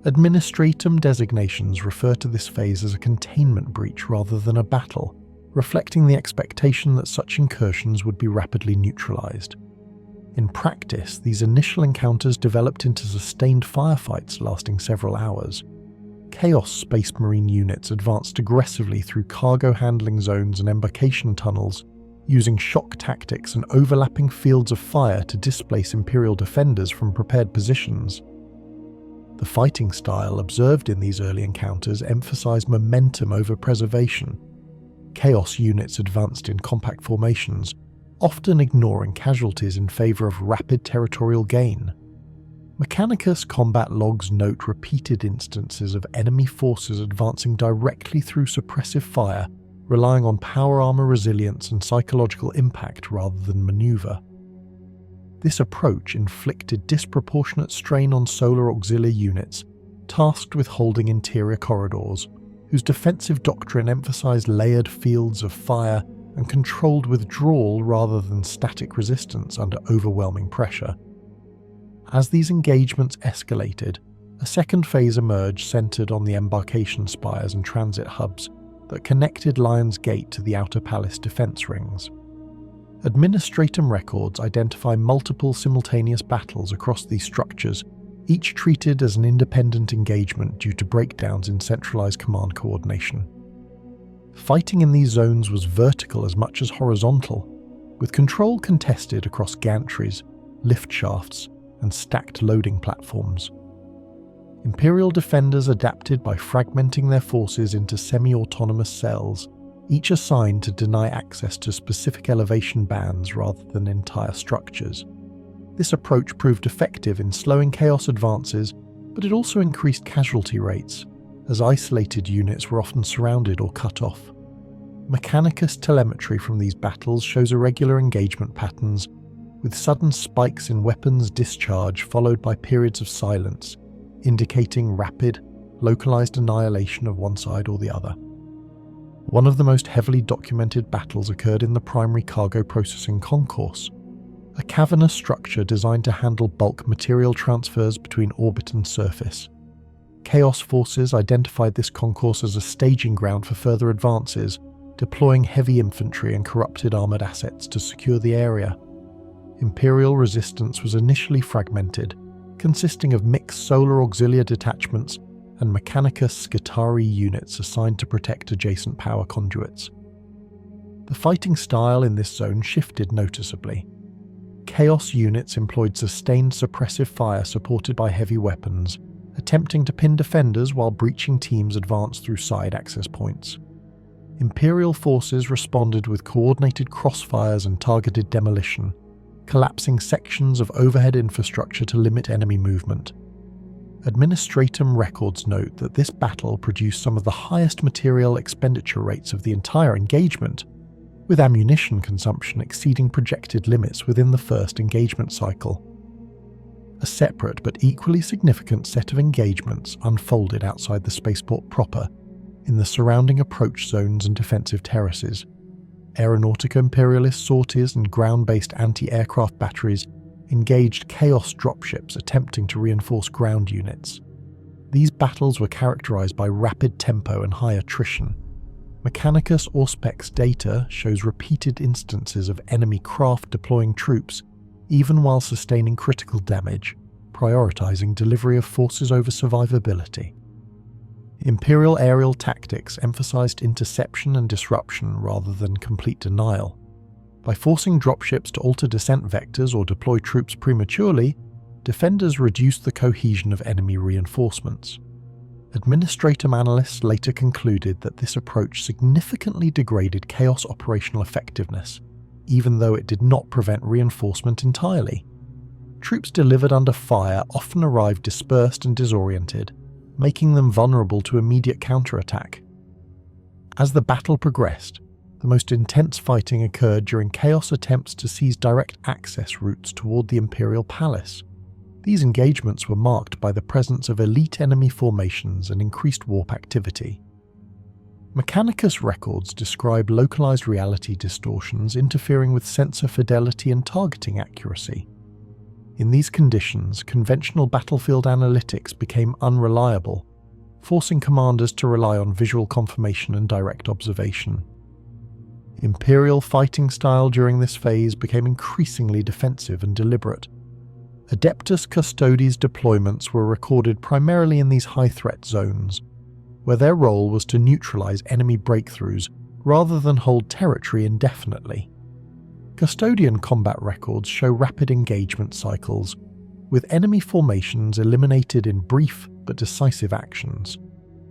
Administratum designations refer to this phase as a containment breach rather than a battle, reflecting the expectation that such incursions would be rapidly neutralized. In practice, these initial encounters developed into sustained firefights lasting several hours. Chaos Space Marine units advanced aggressively through cargo handling zones and embarkation tunnels, using shock tactics and overlapping fields of fire to displace Imperial defenders from prepared positions. The fighting style observed in these early encounters emphasized momentum over preservation. Chaos units advanced in compact formations, often ignoring casualties in favor of rapid territorial gain. Mechanicus combat logs note repeated instances of enemy forces advancing directly through suppressive fire, relying on power armor resilience and psychological impact rather than maneuver. This approach inflicted disproportionate strain on solar Auxilia units, tasked with holding interior corridors, whose defensive doctrine emphasized layered fields of fire and controlled withdrawal rather than static resistance under overwhelming pressure. As these engagements escalated, a second phase emerged centered on the embarkation spires and transit hubs that connected Lion's Gate to the Outer Palace defense rings. Administratum records identify multiple simultaneous battles across these structures, each treated as an independent engagement due to breakdowns in centralized command coordination. Fighting in these zones was vertical as much as horizontal, with control contested across gantries, lift shafts, and stacked loading platforms. Imperial defenders adapted by fragmenting their forces into semi-autonomous cells, each assigned to deny access to specific elevation bands rather than entire structures. This approach proved effective in slowing Chaos advances, but it also increased casualty rates, as isolated units were often surrounded or cut off. Mechanicus telemetry from these battles shows irregular engagement patterns, with sudden spikes in weapons discharge followed by periods of silence, indicating rapid, localized annihilation of one side or the other. One of the most heavily documented battles occurred in the primary cargo processing concourse, a cavernous structure designed to handle bulk material transfers between orbit and surface. Chaos forces identified this concourse as a staging ground for further advances, deploying heavy infantry and corrupted armoured assets to secure the area. Imperial resistance was initially fragmented, consisting of mixed solar Auxilia detachments and Mechanicus Skitarii units assigned to protect adjacent power conduits. The fighting style in this zone shifted noticeably. Chaos units employed sustained suppressive fire supported by heavy weapons, attempting to pin defenders while breaching teams advanced through side access points. Imperial forces responded with coordinated crossfires and targeted demolition, collapsing sections of overhead infrastructure to limit enemy movement. Administratum records note that this battle produced some of the highest material expenditure rates of the entire engagement, with ammunition consumption exceeding projected limits within the first engagement cycle. A separate but equally significant set of engagements unfolded outside the spaceport proper, in the surrounding approach zones and defensive terraces. Aeronautica Imperialis sorties and ground-based anti-aircraft batteries engaged Chaos dropships attempting to reinforce ground units. These battles were characterized by rapid tempo and high attrition. Mechanicus Auspex data shows repeated instances of enemy craft deploying troops, even while sustaining critical damage, prioritizing delivery of forces over survivability. Imperial aerial tactics emphasized interception and disruption rather than complete denial. By forcing dropships to alter descent vectors or deploy troops prematurely, defenders reduced the cohesion of enemy reinforcements. Administratum analysts later concluded that this approach significantly degraded Chaos operational effectiveness, even though it did not prevent reinforcement entirely. Troops delivered under fire often arrived dispersed and disoriented, making them vulnerable to immediate counterattack. As the battle progressed, the most intense fighting occurred during Chaos attempts to seize direct access routes toward the Imperial Palace. These engagements were marked by the presence of elite enemy formations and increased warp activity. Mechanicus records describe localized reality distortions interfering with sensor fidelity and targeting accuracy. In these conditions, conventional battlefield analytics became unreliable, forcing commanders to rely on visual confirmation and direct observation. Imperial fighting style during this phase became increasingly defensive and deliberate. Adeptus Custodes deployments were recorded primarily in these high-threat zones, where their role was to neutralize enemy breakthroughs rather than hold territory indefinitely. Custodian combat records show rapid engagement cycles, with enemy formations eliminated in brief but decisive actions.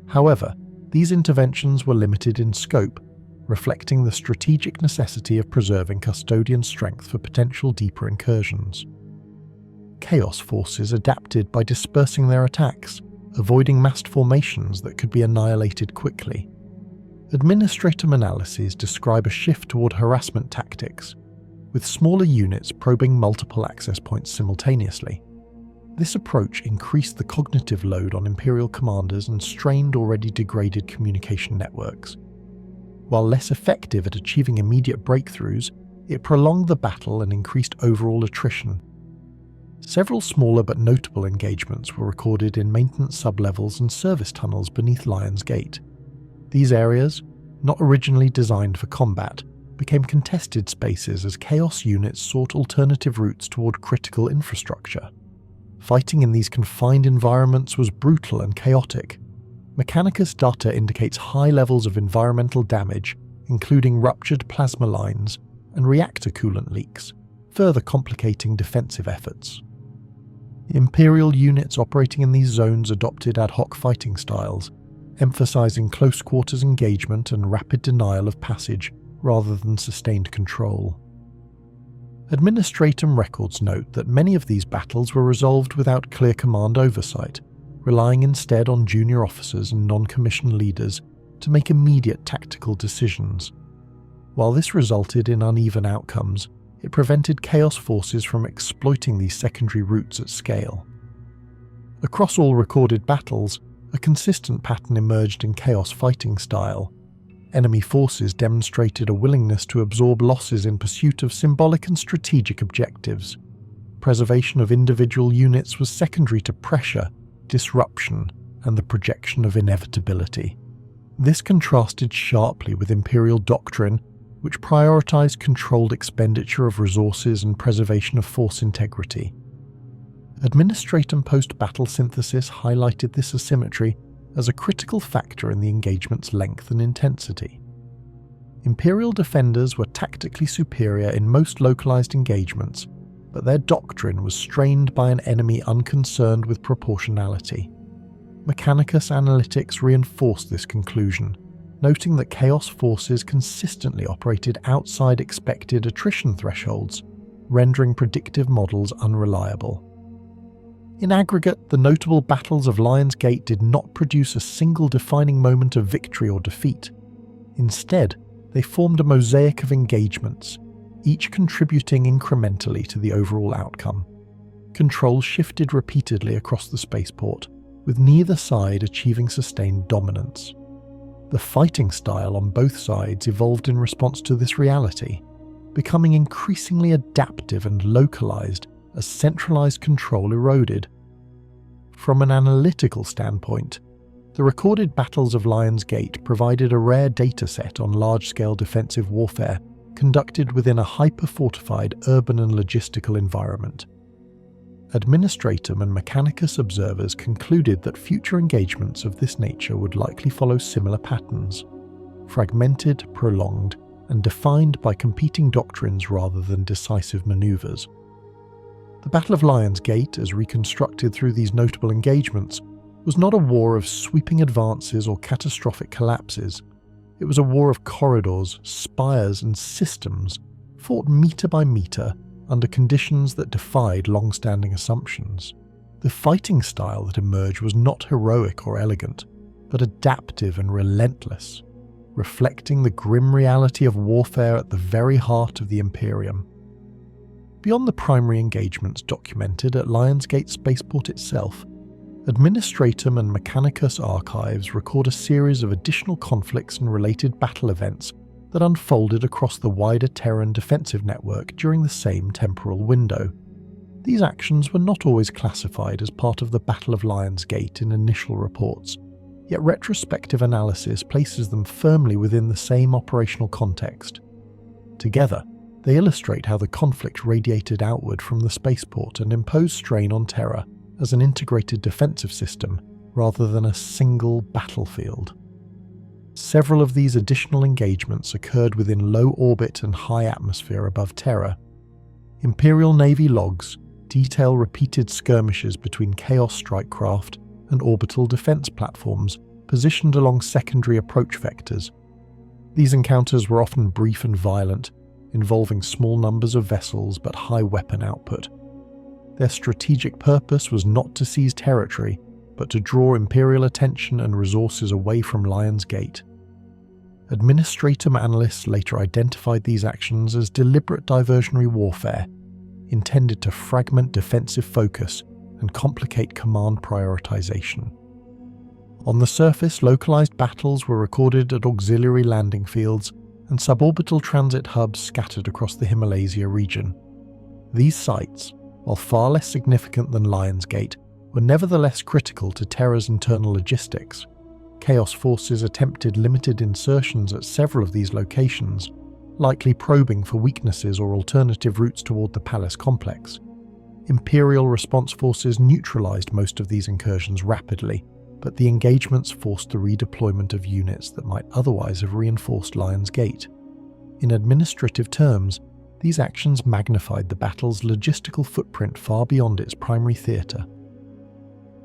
However, these interventions were limited in scope, reflecting the strategic necessity of preserving Custodian strength for potential deeper incursions. Chaos forces adapted by dispersing their attacks, avoiding massed formations that could be annihilated quickly. Administratum analyses describe a shift toward harassment tactics, with smaller units probing multiple access points simultaneously. This approach increased the cognitive load on Imperial commanders and strained already degraded communication networks. While less effective at achieving immediate breakthroughs, it prolonged the battle and increased overall attrition. Several smaller but notable engagements were recorded in maintenance sublevels and service tunnels beneath Lion's Gate. These areas, not originally designed for combat, became contested spaces as Chaos units sought alternative routes toward critical infrastructure. Fighting in these confined environments was brutal and chaotic. Mechanicus data indicates high levels of environmental damage, including ruptured plasma lines and reactor coolant leaks, further complicating defensive efforts. Imperial units operating in these zones adopted ad hoc fighting styles, emphasizing close quarters engagement and rapid denial of passage rather than sustained control. Administratum records note that many of these battles were resolved without clear command oversight, relying instead on junior officers and non-commissioned leaders to make immediate tactical decisions. While this resulted in uneven outcomes, it prevented Chaos forces from exploiting these secondary routes at scale. Across all recorded battles, a consistent pattern emerged in chaos fighting style. Enemy forces demonstrated a willingness to absorb losses in pursuit of symbolic and strategic objectives. Preservation of individual units was secondary to pressure, disruption, and the projection of inevitability. This contrasted sharply with Imperial doctrine, which prioritized controlled expenditure of resources and preservation of force integrity. Administratum post-battle synthesis highlighted this asymmetry as a critical factor in the engagement's length and intensity. Imperial defenders were tactically superior in most localized engagements, but their doctrine was strained by an enemy unconcerned with proportionality. Mechanicus analytics reinforced this conclusion, noting that chaos forces consistently operated outside expected attrition thresholds, rendering predictive models unreliable. In aggregate, the notable battles of Lion's Gate did not produce a single defining moment of victory or defeat. Instead, they formed a mosaic of engagements, each contributing incrementally to the overall outcome. Control shifted repeatedly across the spaceport, with neither side achieving sustained dominance. The fighting style on both sides evolved in response to this reality, becoming increasingly adaptive and localized as centralized control eroded. From an analytical standpoint, the recorded battles of Lion's Gate provided a rare dataset on large-scale defensive warfare conducted within a hyper-fortified urban and logistical environment. Administratum and Mechanicus observers concluded that future engagements of this nature would likely follow similar patterns, fragmented, prolonged, and defined by competing doctrines rather than decisive maneuvers. The Battle of Lion's Gate, as reconstructed through these notable engagements, was not a war of sweeping advances or catastrophic collapses. It was a war of corridors, spires, and systems, fought meter by meter under conditions that defied long-standing assumptions. The fighting style that emerged was not heroic or elegant, but adaptive and relentless, reflecting the grim reality of warfare at the very heart of the Imperium. Beyond the primary engagements documented at Lion's Gate spaceport itself, Administratum and Mechanicus archives record a series of additional conflicts and related battle events that unfolded across the wider Terran defensive network during the same temporal window. These actions were not always classified as part of the Battle of Lion's Gate in initial reports, yet retrospective analysis places them firmly within the same operational context. Together, they illustrate how the conflict radiated outward from the spaceport and imposed strain on Terra as an integrated defensive system rather than a single battlefield. Several of these additional engagements occurred within low orbit and high atmosphere above Terra. Imperial Navy logs detail repeated skirmishes between Chaos strike craft and orbital defense platforms positioned along secondary approach vectors. These encounters were often brief and violent, involving small numbers of vessels but high weapon output. Their strategic purpose was not to seize territory, but to draw Imperial attention and resources away from Lion's Gate. Administratum analysts later identified these actions as deliberate diversionary warfare, intended to fragment defensive focus and complicate command prioritization. On the surface, localized battles were recorded at auxiliary landing fields and suborbital transit hubs scattered across the Himalaya region. These sites, while far less significant than Lion's Gate, were nevertheless critical to Terra's internal logistics. Chaos forces attempted limited insertions at several of these locations, likely probing for weaknesses or alternative routes toward the palace complex. Imperial response forces neutralized most of these incursions rapidly, but the engagements forced the redeployment of units that might otherwise have reinforced Lion's Gate. In administrative terms, these actions magnified the battle's logistical footprint far beyond its primary theatre.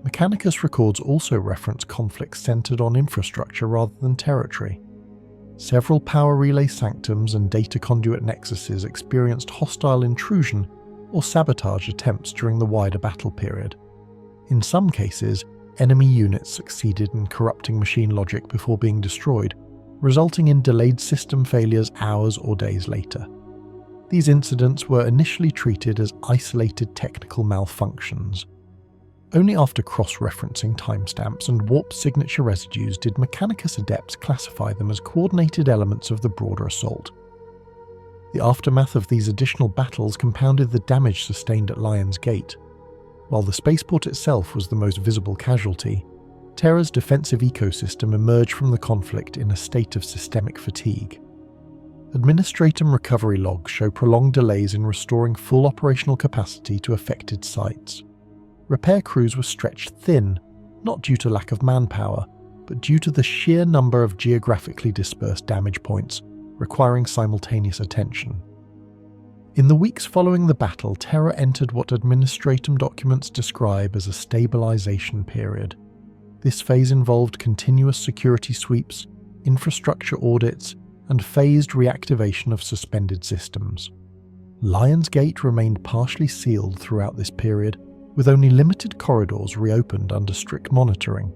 Mechanicus records also reference conflicts centered on infrastructure rather than territory. Several power relay sanctums and data conduit nexuses experienced hostile intrusion or sabotage attempts during the wider battle period. In some cases, enemy units succeeded in corrupting machine logic before being destroyed, resulting in delayed system failures hours or days later. These incidents were initially treated as isolated technical malfunctions. Only after cross-referencing timestamps and warp signature residues did Mechanicus adepts classify them as coordinated elements of the broader assault. The aftermath of these additional battles compounded the damage sustained at Lion's Gate. While the spaceport itself was the most visible casualty, Terra's defensive ecosystem emerged from the conflict in a state of systemic fatigue. Administratum recovery logs show prolonged delays in restoring full operational capacity to affected sites. Repair crews were stretched thin, not due to lack of manpower, but due to the sheer number of geographically dispersed damage points, requiring simultaneous attention. In the weeks following the battle, Terra entered what Administratum documents describe as a stabilization period. This phase involved continuous security sweeps, infrastructure audits, and phased reactivation of suspended systems. Lion's Gate remained partially sealed throughout this period, with only limited corridors reopened under strict monitoring.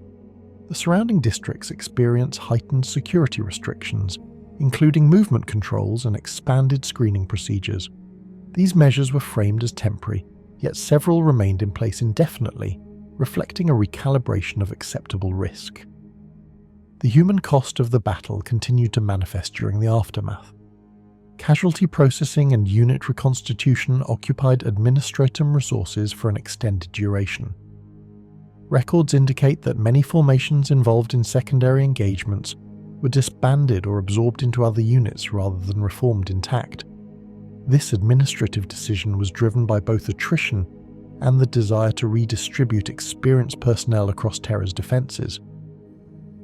The surrounding districts experience heightened security restrictions, including movement controls and expanded screening procedures. These measures were framed as temporary, yet several remained in place indefinitely, reflecting a recalibration of acceptable risk. The human cost of the battle continued to manifest during the aftermath. Casualty processing and unit reconstitution occupied Administratum resources for an extended duration. Records indicate that many formations involved in secondary engagements were disbanded or absorbed into other units rather than reformed intact. This administrative decision was driven by both attrition and the desire to redistribute experienced personnel across Terra's defences.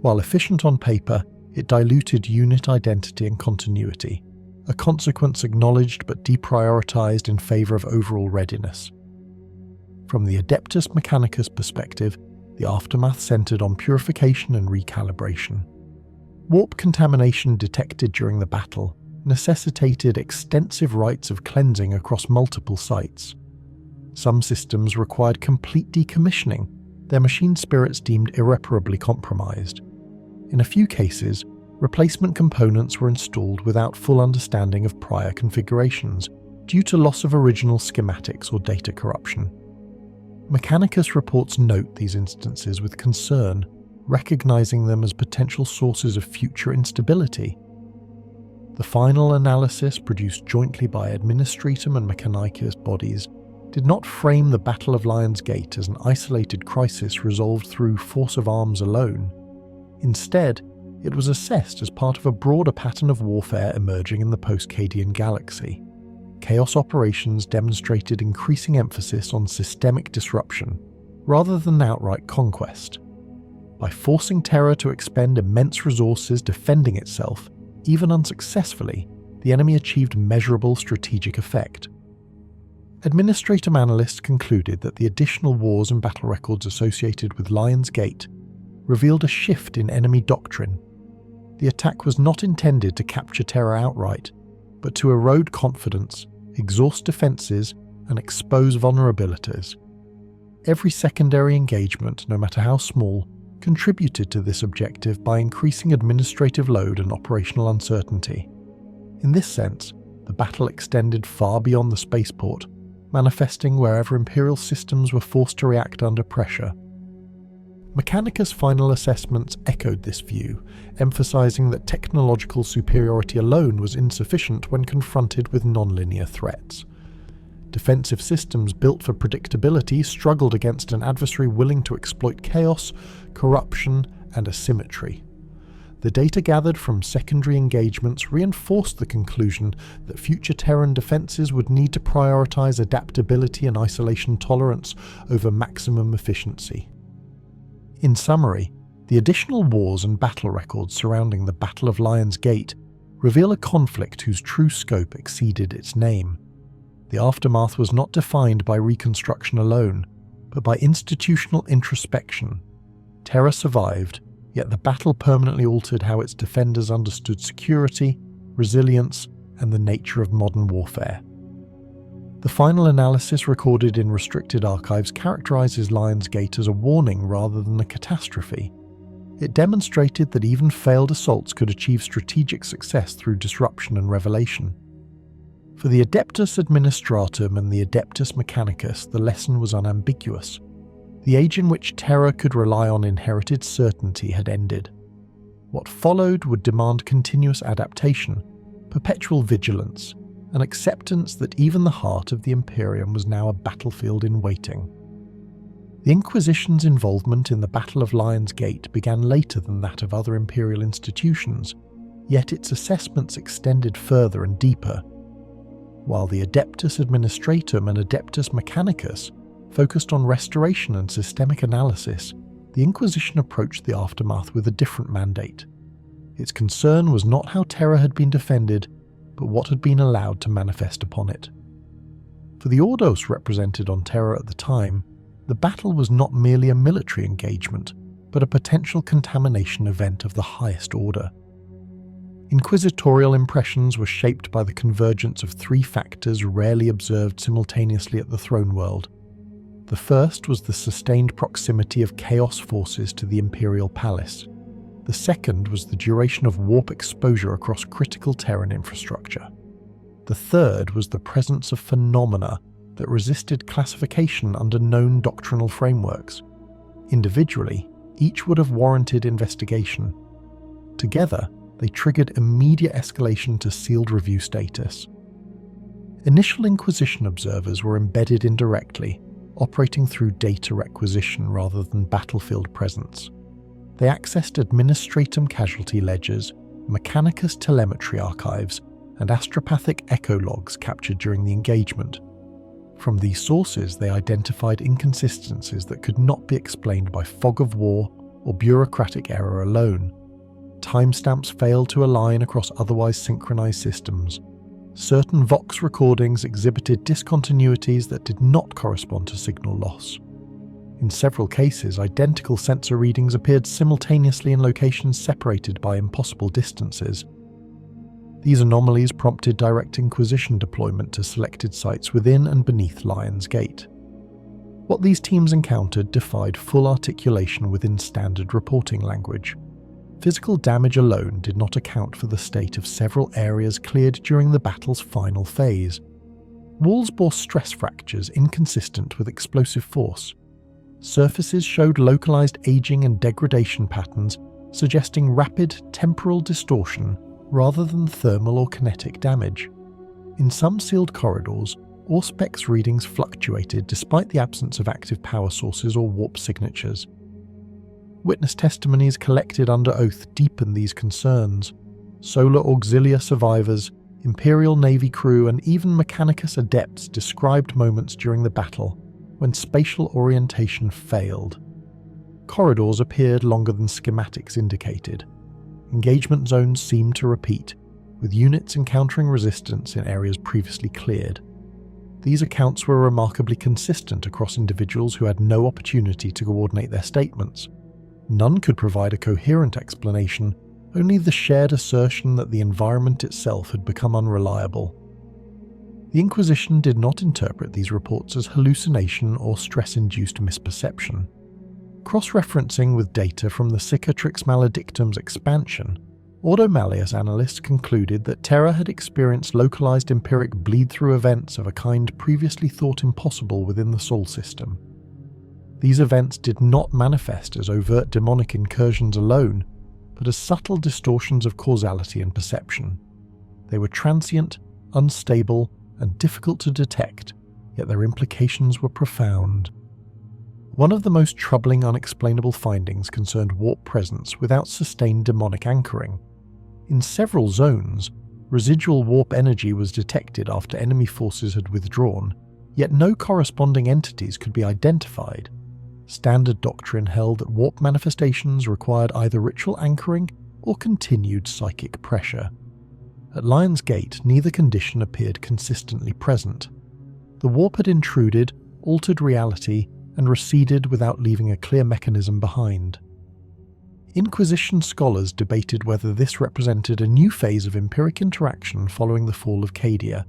While efficient on paper, it diluted unit identity and continuity, a consequence acknowledged but deprioritized in favour of overall readiness. From the Adeptus Mechanicus perspective, the aftermath centred on purification and recalibration. Warp contamination detected during the battle necessitated extensive rites of cleansing across multiple sites. Some systems required complete decommissioning, their machine spirits deemed irreparably compromised. In a few cases, replacement components were installed without full understanding of prior configurations, due to loss of original schematics or data corruption. Mechanicus reports note these instances with concern, recognizing them as potential sources of future instability. The final analysis, produced jointly by Administratum and Mechanicus bodies, did not frame the Battle of Lion's Gate as an isolated crisis resolved through force of arms alone. Instead, it was assessed as part of a broader pattern of warfare emerging in the post-Cadian galaxy. Chaos operations demonstrated increasing emphasis on systemic disruption, rather than outright conquest. By forcing Terra to expend immense resources defending itself, even unsuccessfully, the enemy achieved measurable strategic effect. Administratum analysts concluded that the additional wars and battle records associated with Lion's Gate revealed a shift in enemy doctrine. The attack was not intended to capture Terra outright, but to erode confidence, exhaust defences, and expose vulnerabilities. Every secondary engagement, no matter how small, contributed to this objective by increasing administrative load and operational uncertainty. In this sense, the battle extended far beyond the spaceport, manifesting wherever Imperial systems were forced to react under pressure. Mechanicus' final assessments echoed this view, emphasizing that technological superiority alone was insufficient when confronted with nonlinear threats. Defensive systems built for predictability struggled against an adversary willing to exploit chaos, corruption, and asymmetry. The data gathered from secondary engagements reinforced the conclusion that future Terran defenses would need to prioritize adaptability and isolation tolerance over maximum efficiency. In summary, the additional wars and battle records surrounding the Battle of Lion's Gate reveal a conflict whose true scope exceeded its name. The aftermath was not defined by reconstruction alone, but by institutional introspection. Terra survived, yet the battle permanently altered how its defenders understood security, resilience, and the nature of modern warfare. The final analysis recorded in restricted archives characterizes Lion's Gate as a warning rather than a catastrophe. It demonstrated that even failed assaults could achieve strategic success through disruption and revelation. For the Adeptus Administratum and the Adeptus Mechanicus, the lesson was unambiguous. The age in which Terra could rely on inherited certainty had ended. What followed would demand continuous adaptation, perpetual vigilance, an acceptance that even the heart of the Imperium was now a battlefield in waiting. The Inquisition's involvement in the Battle of Lion's Gate began later than that of other Imperial institutions, yet its assessments extended further and deeper. While the Adeptus Administratum and Adeptus Mechanicus focused on restoration and systemic analysis, the Inquisition approached the aftermath with a different mandate. Its concern was not how Terra had been defended, but what had been allowed to manifest upon it. For the Ordos represented on Terra at the time, the battle was not merely a military engagement, but a potential contamination event of the highest order. Inquisitorial impressions were shaped by the convergence of three factors rarely observed simultaneously at the Throneworld. The first was the sustained proximity of chaos forces to the Imperial Palace. The second was the duration of warp exposure across critical Terran infrastructure. The third was the presence of phenomena that resisted classification under known doctrinal frameworks. Individually, each would have warranted investigation. Together, they triggered immediate escalation to sealed review status. Initial Inquisition observers were embedded indirectly, operating through data requisition rather than battlefield presence. They accessed Administratum casualty ledgers, Mechanicus telemetry archives, and astropathic echo logs captured during the engagement. From these sources, they identified inconsistencies that could not be explained by fog of war or bureaucratic error alone. Timestamps failed to align across otherwise synchronized systems. Certain Vox recordings exhibited discontinuities that did not correspond to signal loss. In several cases, identical sensor readings appeared simultaneously in locations separated by impossible distances. These anomalies prompted direct Inquisition deployment to selected sites within and beneath Lion's Gate. What these teams encountered defied full articulation within standard reporting language. Physical damage alone did not account for the state of several areas cleared during the battle's final phase. Walls bore stress fractures inconsistent with explosive force. Surfaces showed localized aging and degradation patterns, suggesting rapid temporal distortion rather than thermal or kinetic damage. In some sealed corridors, Auspex readings fluctuated despite the absence of active power sources or warp signatures. Witness testimonies collected under oath deepened these concerns. Solar Auxilia survivors, Imperial Navy crew, and even Mechanicus adepts described moments during the battle when spatial orientation failed. Corridors appeared longer than schematics indicated. Engagement zones seemed to repeat, with units encountering resistance in areas previously cleared. These accounts were remarkably consistent across individuals who had no opportunity to coordinate their statements. None could provide a coherent explanation, only the shared assertion that the environment itself had become unreliable. The Inquisition did not interpret these reports as hallucination or stress-induced misperception. Cross-referencing with data from the Cicatrix Maledictum's expansion, Ordo Malleus analysts concluded that Terra had experienced localized empiric bleed-through events of a kind previously thought impossible within the Sol system. These events did not manifest as overt demonic incursions alone, but as subtle distortions of causality and perception. They were transient, unstable, and difficult to detect, yet their implications were profound. One of the most troubling unexplainable findings concerned warp presence without sustained demonic anchoring. In several zones, residual warp energy was detected after enemy forces had withdrawn, yet no corresponding entities could be identified. Standard doctrine held that warp manifestations required either ritual anchoring or continued psychic pressure. At Lion's Gate, neither condition appeared consistently present. The warp had intruded, altered reality, and receded without leaving a clear mechanism behind. Inquisition scholars debated whether this represented a new phase of empiric interaction following the fall of Cadia.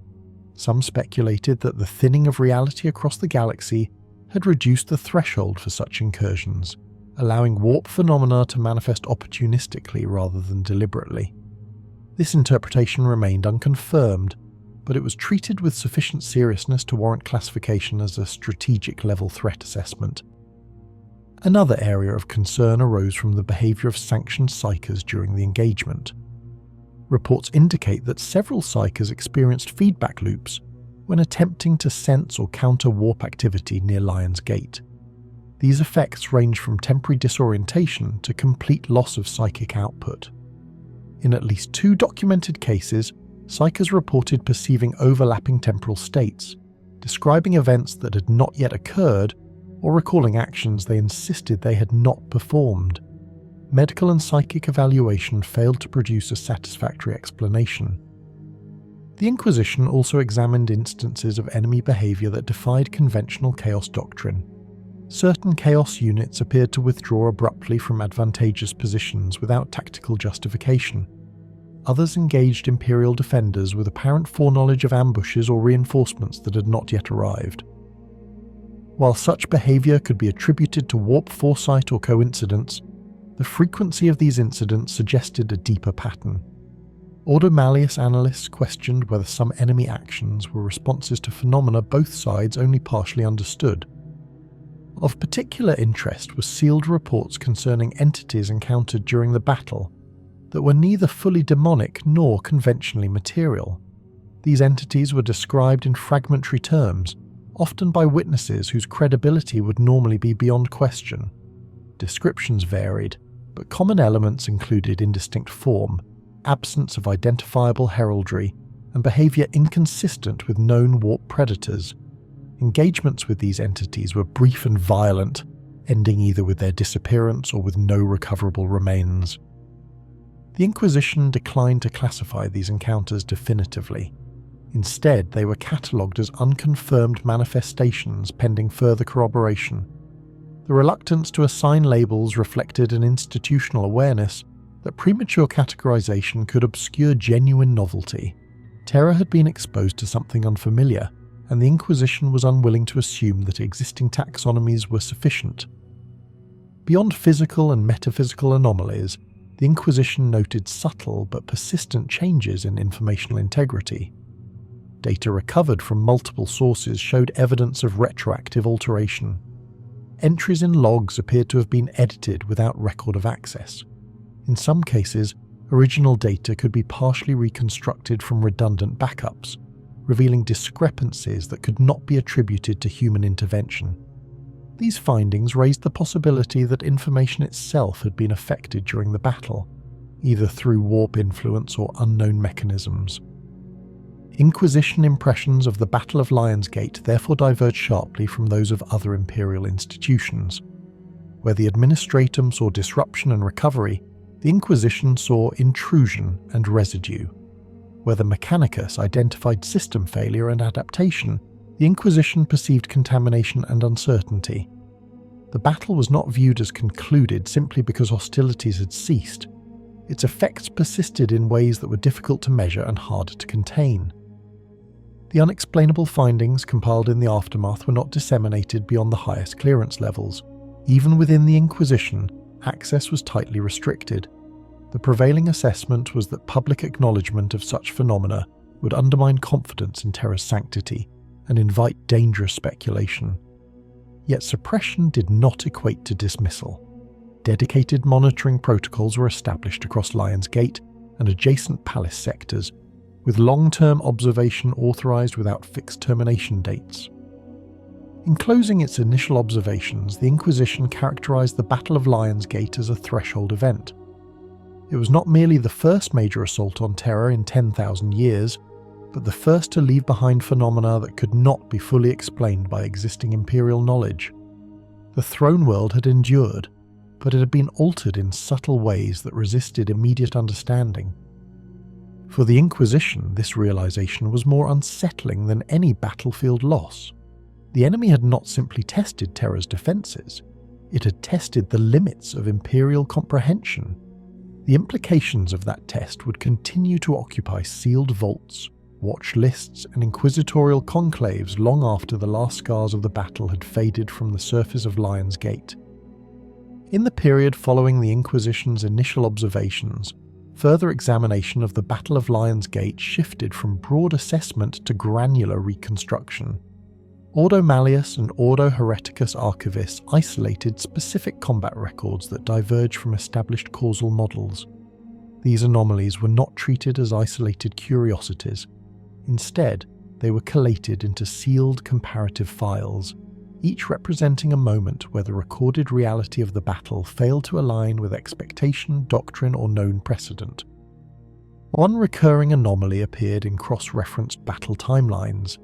Some speculated that the thinning of reality across the galaxy had reduced the threshold for such incursions, allowing warp phenomena to manifest opportunistically rather than deliberately. This interpretation remained unconfirmed, but it was treated with sufficient seriousness to warrant classification as a strategic level threat assessment. Another area of concern arose from the behaviour of sanctioned psykers during the engagement. Reports indicate that several psykers experienced feedback loops when attempting to sense or counter warp activity near Lion's Gate. These effects range from temporary disorientation to complete loss of psychic output. In at least 2 documented cases, psykers reported perceiving overlapping temporal states, describing events that had not yet occurred or recalling actions they insisted they had not performed. Medical and psychic evaluation failed to produce a satisfactory explanation. The Inquisition also examined instances of enemy behaviour that defied conventional chaos doctrine. Certain chaos units appeared to withdraw abruptly from advantageous positions without tactical justification. Others engaged Imperial defenders with apparent foreknowledge of ambushes or reinforcements that had not yet arrived. While such behaviour could be attributed to warp foresight or coincidence, the frequency of these incidents suggested a deeper pattern. Ordo Malleus analysts questioned whether some enemy actions were responses to phenomena both sides only partially understood. Of particular interest were sealed reports concerning entities encountered during the battle that were neither fully demonic nor conventionally material. These entities were described in fragmentary terms, often by witnesses whose credibility would normally be beyond question. Descriptions varied, but common elements included indistinct form, absence of identifiable heraldry, and behaviour inconsistent with known warp predators. Engagements with these entities were brief and violent, ending either with their disappearance or with no recoverable remains. The Inquisition declined to classify these encounters definitively. Instead, they were catalogued as unconfirmed manifestations pending further corroboration. The reluctance to assign labels reflected an institutional awareness that premature categorization could obscure genuine novelty. Terra had been exposed to something unfamiliar, and the Inquisition was unwilling to assume that existing taxonomies were sufficient. Beyond physical and metaphysical anomalies, the Inquisition noted subtle but persistent changes in informational integrity. Data recovered from multiple sources showed evidence of retroactive alteration. Entries in logs appeared to have been edited without record of access. In some cases, original data could be partially reconstructed from redundant backups, revealing discrepancies that could not be attributed to human intervention. These findings raised the possibility that information itself had been affected during the battle, either through warp influence or unknown mechanisms. Inquisition impressions of the Battle of Lion's Gate therefore diverged sharply from those of other Imperial institutions. Where the Administratum saw disruption and recovery, the Inquisition saw intrusion and residue. Where the Mechanicus identified system failure and adaptation, the Inquisition perceived contamination and uncertainty. The battle was not viewed as concluded simply because hostilities had ceased. Its effects persisted in ways that were difficult to measure and harder to contain. The unexplainable findings compiled in the aftermath were not disseminated beyond the highest clearance levels. Even within the Inquisition, access was tightly restricted. The prevailing assessment was that public acknowledgement of such phenomena would undermine confidence in Terra's sanctity and invite dangerous speculation. Yet suppression did not equate to dismissal. Dedicated monitoring protocols were established across Lion's Gate and adjacent palace sectors, with long-term observation authorized without fixed termination dates. In closing its initial observations, the Inquisition characterized the Battle of Lion's Gate as a threshold event. It was not merely the first major assault on Terra in 10,000 years, but the first to leave behind phenomena that could not be fully explained by existing Imperial knowledge. The Throneworld had endured, but it had been altered in subtle ways that resisted immediate understanding. For the Inquisition, this realization was more unsettling than any battlefield loss. The enemy had not simply tested Terra's defenses, it had tested the limits of Imperial comprehension. The implications of that test would continue to occupy sealed vaults, watch lists, and inquisitorial conclaves long after the last scars of the battle had faded from the surface of Lion's Gate. In the period following the Inquisition's initial observations, further examination of the Battle of Lion's Gate shifted from broad assessment to granular reconstruction. Ordo Malleus and Ordo Hereticus archivists isolated specific combat records that diverge from established causal models. These anomalies were not treated as isolated curiosities. Instead, they were collated into sealed comparative files, each representing a moment where the recorded reality of the battle failed to align with expectation, doctrine, or known precedent. One recurring anomaly appeared in cross-referenced battle timelines.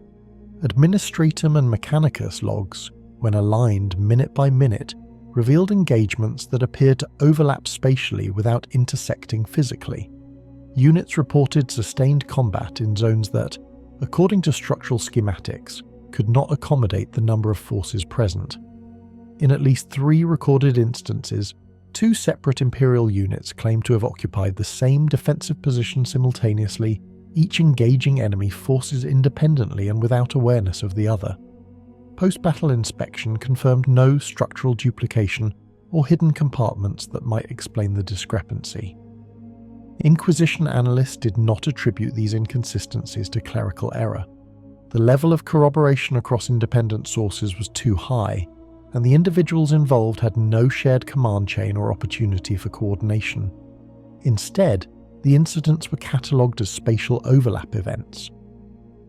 Administratum and Mechanicus logs, when aligned minute by minute, revealed engagements that appeared to overlap spatially without intersecting physically. Units reported sustained combat in zones that, according to structural schematics, could not accommodate the number of forces present. In at least 3 recorded instances, 2 separate Imperial units claimed to have occupied the same defensive position simultaneously, each engaging enemy forces independently and without awareness of the other. Post-battle inspection confirmed no structural duplication or hidden compartments that might explain the discrepancy. Inquisition analysts did not attribute these inconsistencies to clerical error. The level of corroboration across independent sources was too high, and the individuals involved had no shared command chain or opportunity for coordination. Instead, the incidents were catalogued as spatial overlap events.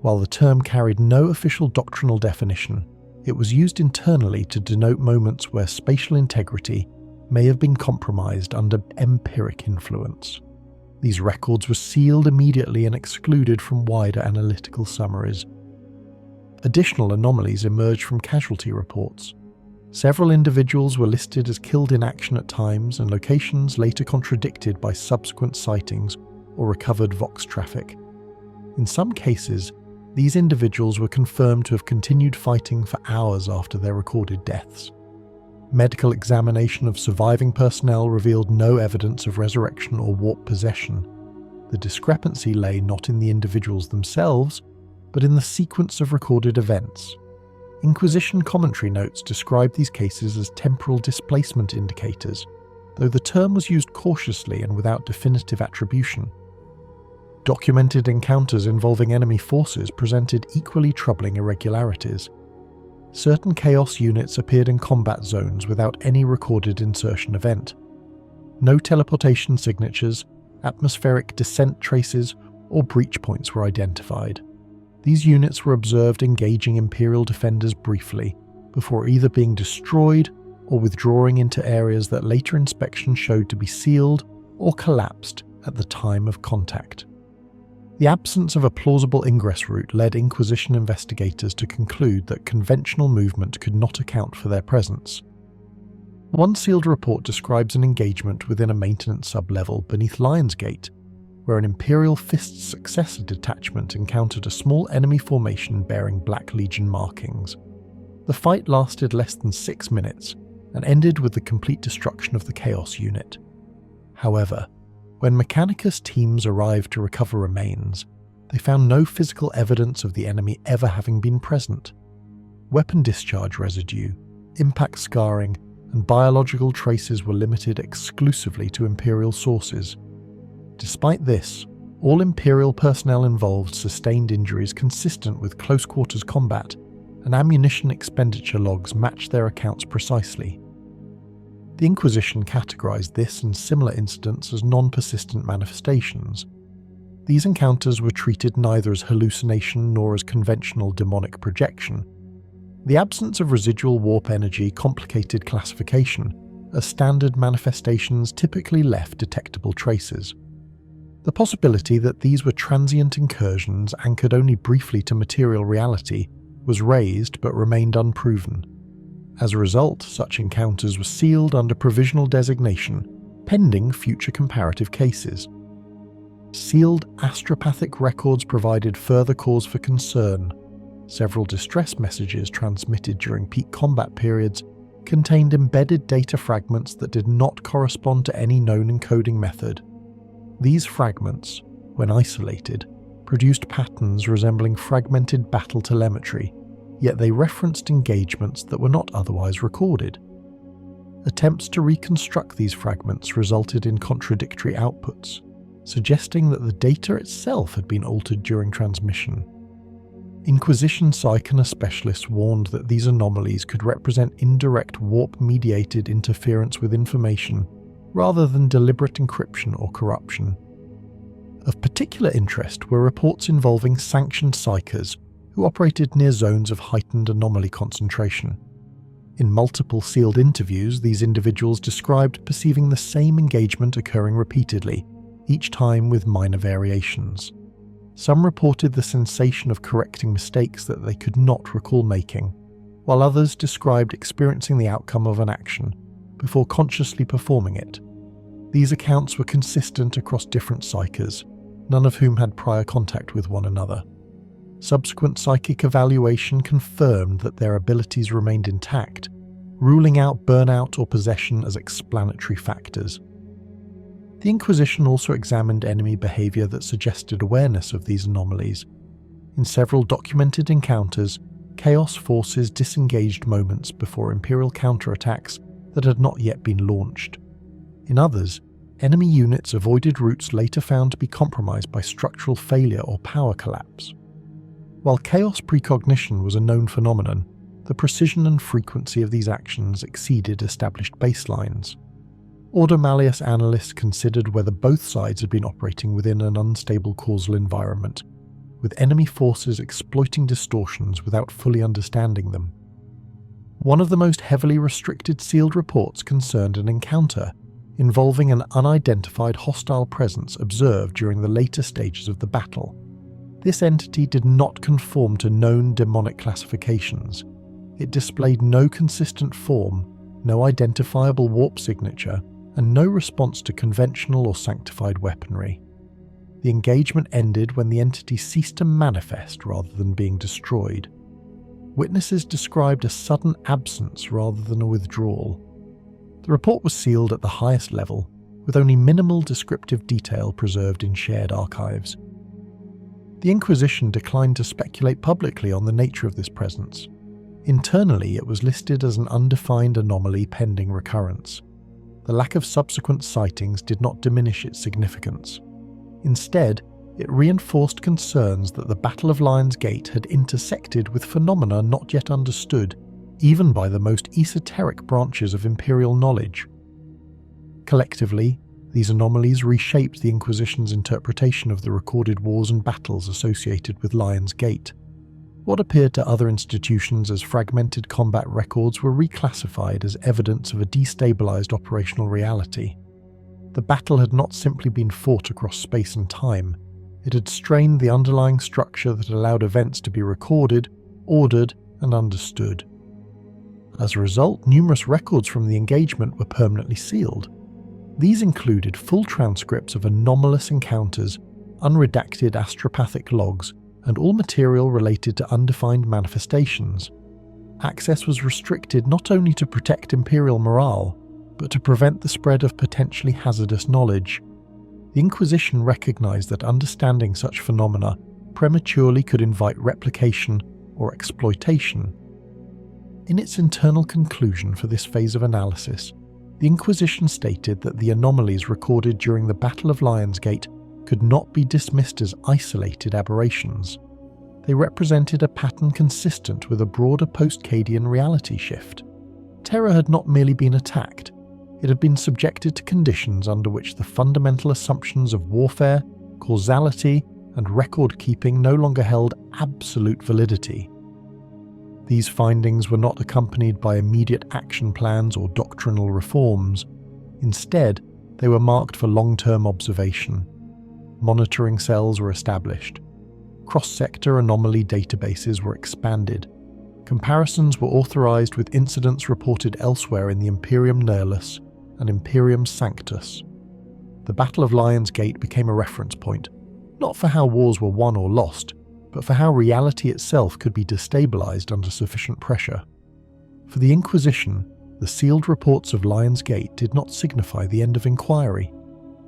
While the term carried no official doctrinal definition, it was used internally to denote moments where spatial integrity may have been compromised under empiric influence. These records were sealed immediately and excluded from wider analytical summaries. Additional anomalies emerged from casualty reports. Several individuals were listed as killed in action at times, and locations later contradicted by subsequent sightings or recovered Vox traffic. In some cases, these individuals were confirmed to have continued fighting for hours after their recorded deaths. Medical examination of surviving personnel revealed no evidence of resurrection or warp possession. The discrepancy lay not in the individuals themselves, but in the sequence of recorded events. Inquisition commentary notes describe these cases as temporal displacement indicators, though the term was used cautiously and without definitive attribution. Documented encounters involving enemy forces presented equally troubling irregularities. Certain Chaos units appeared in combat zones without any recorded insertion event. No teleportation signatures, atmospheric descent traces, or breach points were identified. These units were observed engaging Imperial defenders briefly, before either being destroyed or withdrawing into areas that later inspection showed to be sealed or collapsed at the time of contact. The absence of a plausible ingress route led Inquisition investigators to conclude that conventional movement could not account for their presence. One sealed report describes an engagement within a maintenance sub-level beneath Lion's Gate, where an Imperial Fist's successor detachment encountered a small enemy formation bearing Black Legion markings. The fight lasted less than 6 minutes and ended with the complete destruction of the Chaos unit. However, when Mechanicus teams arrived to recover remains, they found no physical evidence of the enemy ever having been present. Weapon discharge residue, impact scarring, and biological traces were limited exclusively to Imperial sources. Despite this, all Imperial personnel involved sustained injuries consistent with close-quarters combat, and ammunition expenditure logs matched their accounts precisely. The Inquisition categorized this and similar incidents as non-persistent manifestations. These encounters were treated neither as hallucination nor as conventional demonic projection. The absence of residual warp energy complicated classification, as standard manifestations typically left detectable traces. The possibility that these were transient incursions anchored only briefly to material reality was raised but remained unproven. As a result, such encounters were sealed under provisional designation, pending future comparative cases. Sealed astropathic records provided further cause for concern. Several distress messages transmitted during peak combat periods contained embedded data fragments that did not correspond to any known encoding method. These fragments, when isolated, produced patterns resembling fragmented battle telemetry, yet they referenced engagements that were not otherwise recorded. Attempts to reconstruct these fragments resulted in contradictory outputs, suggesting that the data itself had been altered during transmission. Inquisition Psychonar specialists warned that these anomalies could represent indirect warp-mediated interference with information rather than deliberate encryption or corruption. Of particular interest were reports involving sanctioned psychers who operated near zones of heightened anomaly concentration. In multiple sealed interviews, these individuals described perceiving the same engagement occurring repeatedly, each time with minor variations. Some reported the sensation of correcting mistakes that they could not recall making, while others described experiencing the outcome of an action before consciously performing it. These accounts were consistent across different psychers, none of whom had prior contact with one another. Subsequent psychic evaluation confirmed that their abilities remained intact, ruling out burnout or possession as explanatory factors. The Inquisition also examined enemy behavior that suggested awareness of these anomalies. In several documented encounters, Chaos forces disengaged moments before Imperial counterattacks that had not yet been launched. In others, enemy units avoided routes later found to be compromised by structural failure or power collapse. While Chaos precognition was a known phenomenon, the precision and frequency of these actions exceeded established baselines. Order Malleus analysts considered whether both sides had been operating within an unstable causal environment, with enemy forces exploiting distortions without fully understanding them. One of the most heavily restricted sealed reports concerned an encounter involving an unidentified hostile presence observed during the later stages of the battle. This entity did not conform to known demonic classifications. It displayed no consistent form, no identifiable warp signature, and no response to conventional or sanctified weaponry. The engagement ended when the entity ceased to manifest rather than being destroyed. Witnesses described a sudden absence rather than a withdrawal. The report was sealed at the highest level, with only minimal descriptive detail preserved in shared archives. The Inquisition declined to speculate publicly on the nature of this presence. Internally, it was listed as an undefined anomaly pending recurrence. The lack of subsequent sightings did not diminish its significance. Instead, it reinforced concerns that the Battle of Lion's Gate had intersected with phenomena not yet understood, even by the most esoteric branches of Imperial knowledge. Collectively, these anomalies reshaped the Inquisition's interpretation of the recorded wars and battles associated with Lion's Gate. What appeared to other institutions as fragmented combat records were reclassified as evidence of a destabilized operational reality. The battle had not simply been fought across space and time, it had strained the underlying structure that allowed events to be recorded, ordered, and understood. As a result, numerous records from the engagement were permanently sealed. These included full transcripts of anomalous encounters, unredacted astropathic logs, and all material related to undefined manifestations. Access was restricted not only to protect Imperial morale, but to prevent the spread of potentially hazardous knowledge. The Inquisition recognized that understanding such phenomena prematurely could invite replication or exploitation. In its internal conclusion for this phase of analysis, the Inquisition stated that the anomalies recorded during the Battle of Lion's Gate could not be dismissed as isolated aberrations. They represented a pattern consistent with a broader post-Cadian reality shift. Terra had not merely been attacked, it had been subjected to conditions under which the fundamental assumptions of warfare, causality, and record-keeping no longer held absolute validity. These findings were not accompanied by immediate action plans or doctrinal reforms. Instead, they were marked for long-term observation. Monitoring cells were established. Cross-sector anomaly databases were expanded. Comparisons were authorized with incidents reported elsewhere in the Imperium Nihilus and Imperium Sanctus. The Battle of Lion's Gate became a reference point, not for how wars were won or lost, but for how reality itself could be destabilized under sufficient pressure. For the Inquisition, the sealed reports of Lion's Gate did not signify the end of inquiry.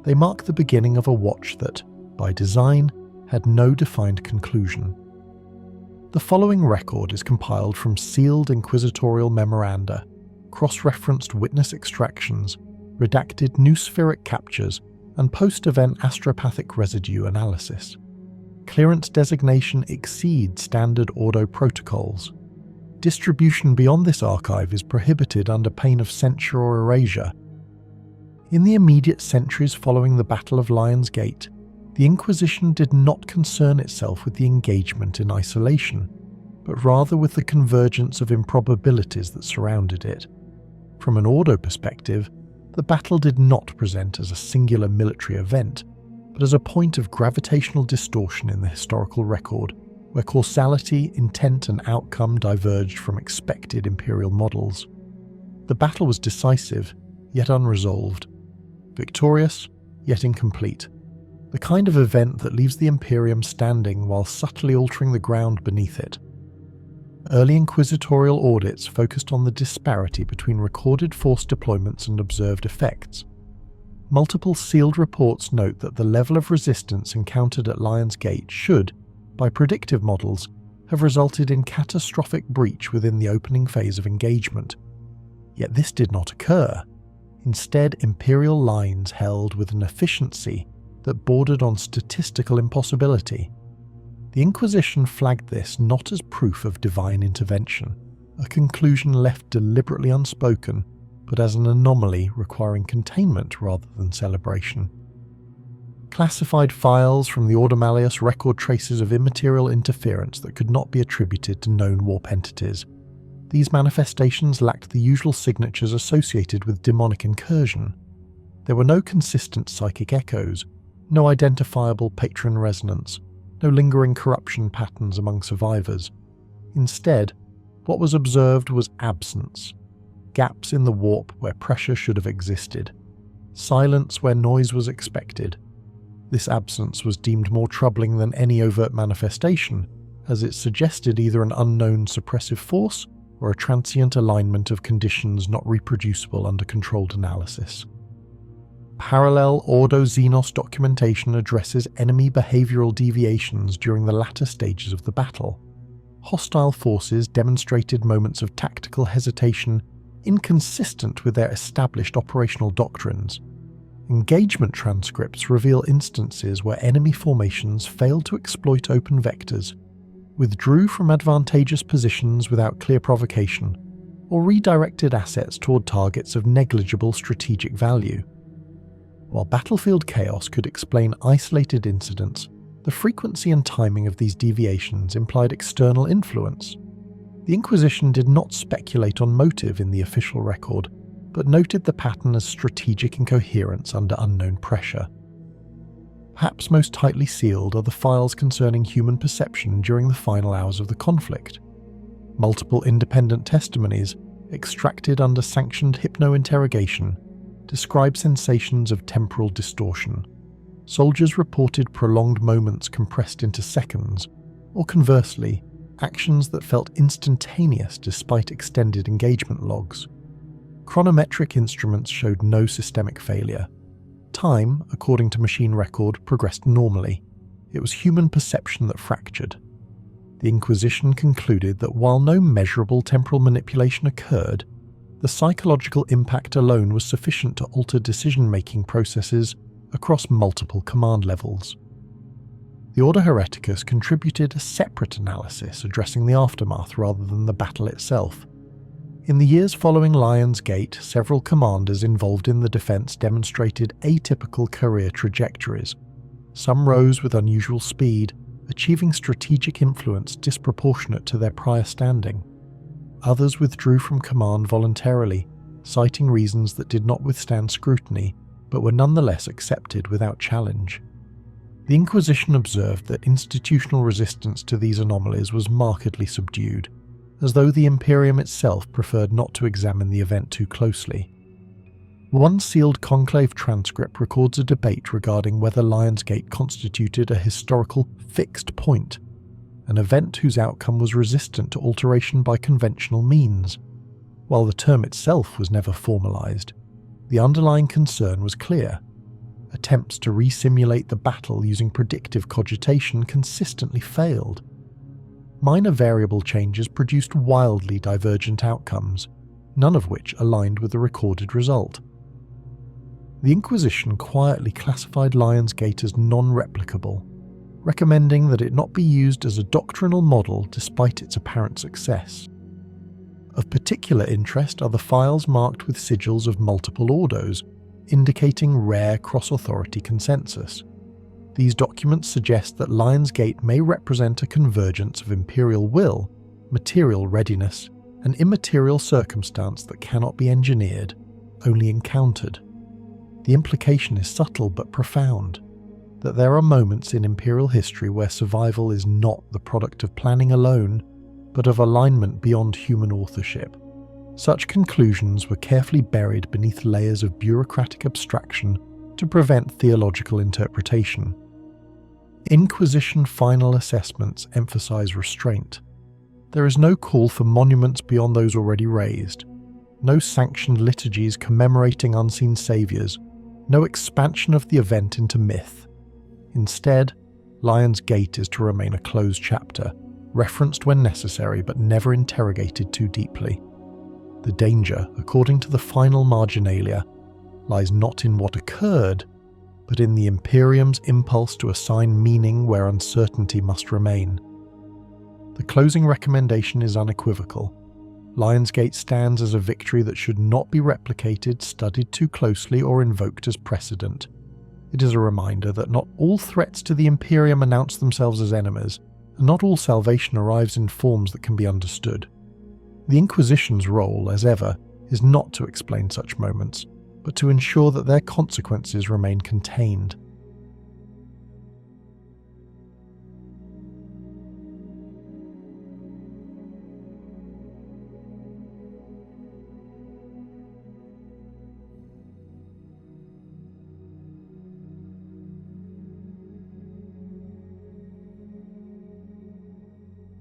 They marked the beginning of a watch that, by design, had no defined conclusion. The following record is compiled from sealed inquisitorial memoranda, cross-referenced witness extractions, redacted noospheric captures, and post-event astropathic residue analysis. clearance designation exceeds standard Ordo protocols. Distribution beyond this archive is prohibited under pain of censure or erasure. In the immediate centuries following the Battle of Lion's Gate, the Inquisition did not concern itself with the engagement in isolation, but rather with the convergence of improbabilities that surrounded it. From an Ordo perspective, the battle did not present as a singular military event, but as a point of gravitational distortion in the historical record, where causality, intent and outcome diverged from expected Imperial models. The battle was decisive, yet unresolved. Victorious, yet incomplete. The kind of event that leaves the Imperium standing while subtly altering the ground beneath it. Early inquisitorial audits focused on the disparity between recorded force deployments and observed effects. Multiple sealed reports note that the level of resistance encountered at Lion's Gate should, by predictive models, have resulted in catastrophic breach within the opening phase of engagement. Yet this did not occur. Instead, Imperial lines held with an efficiency that bordered on statistical impossibility. The Inquisition flagged this not as proof of divine intervention, a conclusion left deliberately unspoken, but as an anomaly requiring containment rather than celebration. Classified files from the Order Malleus record traces of immaterial interference that could not be attributed to known warp entities. These manifestations lacked the usual signatures associated with demonic incursion. There were no consistent psychic echoes, no identifiable patron resonance, no lingering corruption patterns among survivors. Instead, what was observed was absence, gaps in the warp where pressure should have existed, silence where noise was expected. This absence was deemed more troubling than any overt manifestation, as it suggested either an unknown suppressive force or a transient alignment of conditions not reproducible under controlled analysis. Parallel Ordo Xenos documentation addresses enemy behavioral deviations during the latter stages of the battle. Hostile forces demonstrated moments of tactical hesitation inconsistent with their established operational doctrines. Engagement transcripts reveal instances where enemy formations failed to exploit open vectors, withdrew from advantageous positions without clear provocation, or redirected assets toward targets of negligible strategic value. While battlefield chaos could explain isolated incidents, the frequency and timing of these deviations implied external influence. The Inquisition did not speculate on motive in the official record, but noted the pattern as strategic incoherence under unknown pressure. Perhaps most tightly sealed are the files concerning human perception during the final hours of the conflict. Multiple independent testimonies, extracted under sanctioned hypno-interrogation, describe sensations of temporal distortion. Soldiers reported prolonged moments compressed into seconds, or conversely, actions that felt instantaneous despite extended engagement logs. Chronometric instruments showed no systemic failure. Time, according to machine record, progressed normally. It was human perception that fractured. The Inquisition concluded that while no measurable temporal manipulation occurred, the psychological impact alone was sufficient to alter decision-making processes across multiple command levels. The Order Hereticus contributed a separate analysis addressing the aftermath rather than the battle itself. In the years following Lion's Gate, several commanders involved in the defense demonstrated atypical career trajectories. Some rose with unusual speed, achieving strategic influence disproportionate to their prior standing. Others withdrew from command voluntarily, citing reasons that did not withstand scrutiny, but were nonetheless accepted without challenge. The Inquisition observed that institutional resistance to these anomalies was markedly subdued, as though the Imperium itself preferred not to examine the event too closely. One sealed conclave transcript records a debate regarding whether Lion's Gate constituted a historical fixed point, an event whose outcome was resistant to alteration by conventional means. While the term itself was never formalized, the underlying concern was clear. Attempts to re-simulate the battle using predictive cogitation consistently failed. Minor variable changes produced wildly divergent outcomes, none of which aligned with the recorded result. The Inquisition quietly classified Lion's Gate as non-replicable, recommending that it not be used as a doctrinal model despite its apparent success. Of particular interest are the files marked with sigils of multiple ordos, indicating rare cross-authority consensus. These documents suggest that Lion's Gate may represent a convergence of imperial will, material readiness, and immaterial circumstance that cannot be engineered, only encountered. The implication is subtle but profound, that there are moments in imperial history where survival is not the product of planning alone, but of alignment beyond human authorship. Such conclusions were carefully buried beneath layers of bureaucratic abstraction to prevent theological interpretation. Inquisition final assessments emphasize restraint. There is no call for monuments beyond those already raised, no sanctioned liturgies commemorating unseen saviors, no expansion of the event into myth. Instead, Lion's Gate is to remain a closed chapter, referenced when necessary but never interrogated too deeply. The danger, according to the final marginalia, lies not in what occurred, but in the Imperium's impulse to assign meaning where uncertainty must remain. The closing recommendation is unequivocal. Lion's Gate stands as a victory that should not be replicated, studied too closely, or invoked as precedent. It is a reminder that not all threats to the Imperium announce themselves as enemies, and not all salvation arrives in forms that can be understood. The Inquisition's role, as ever, is not to explain such moments, but to ensure that their consequences remain contained.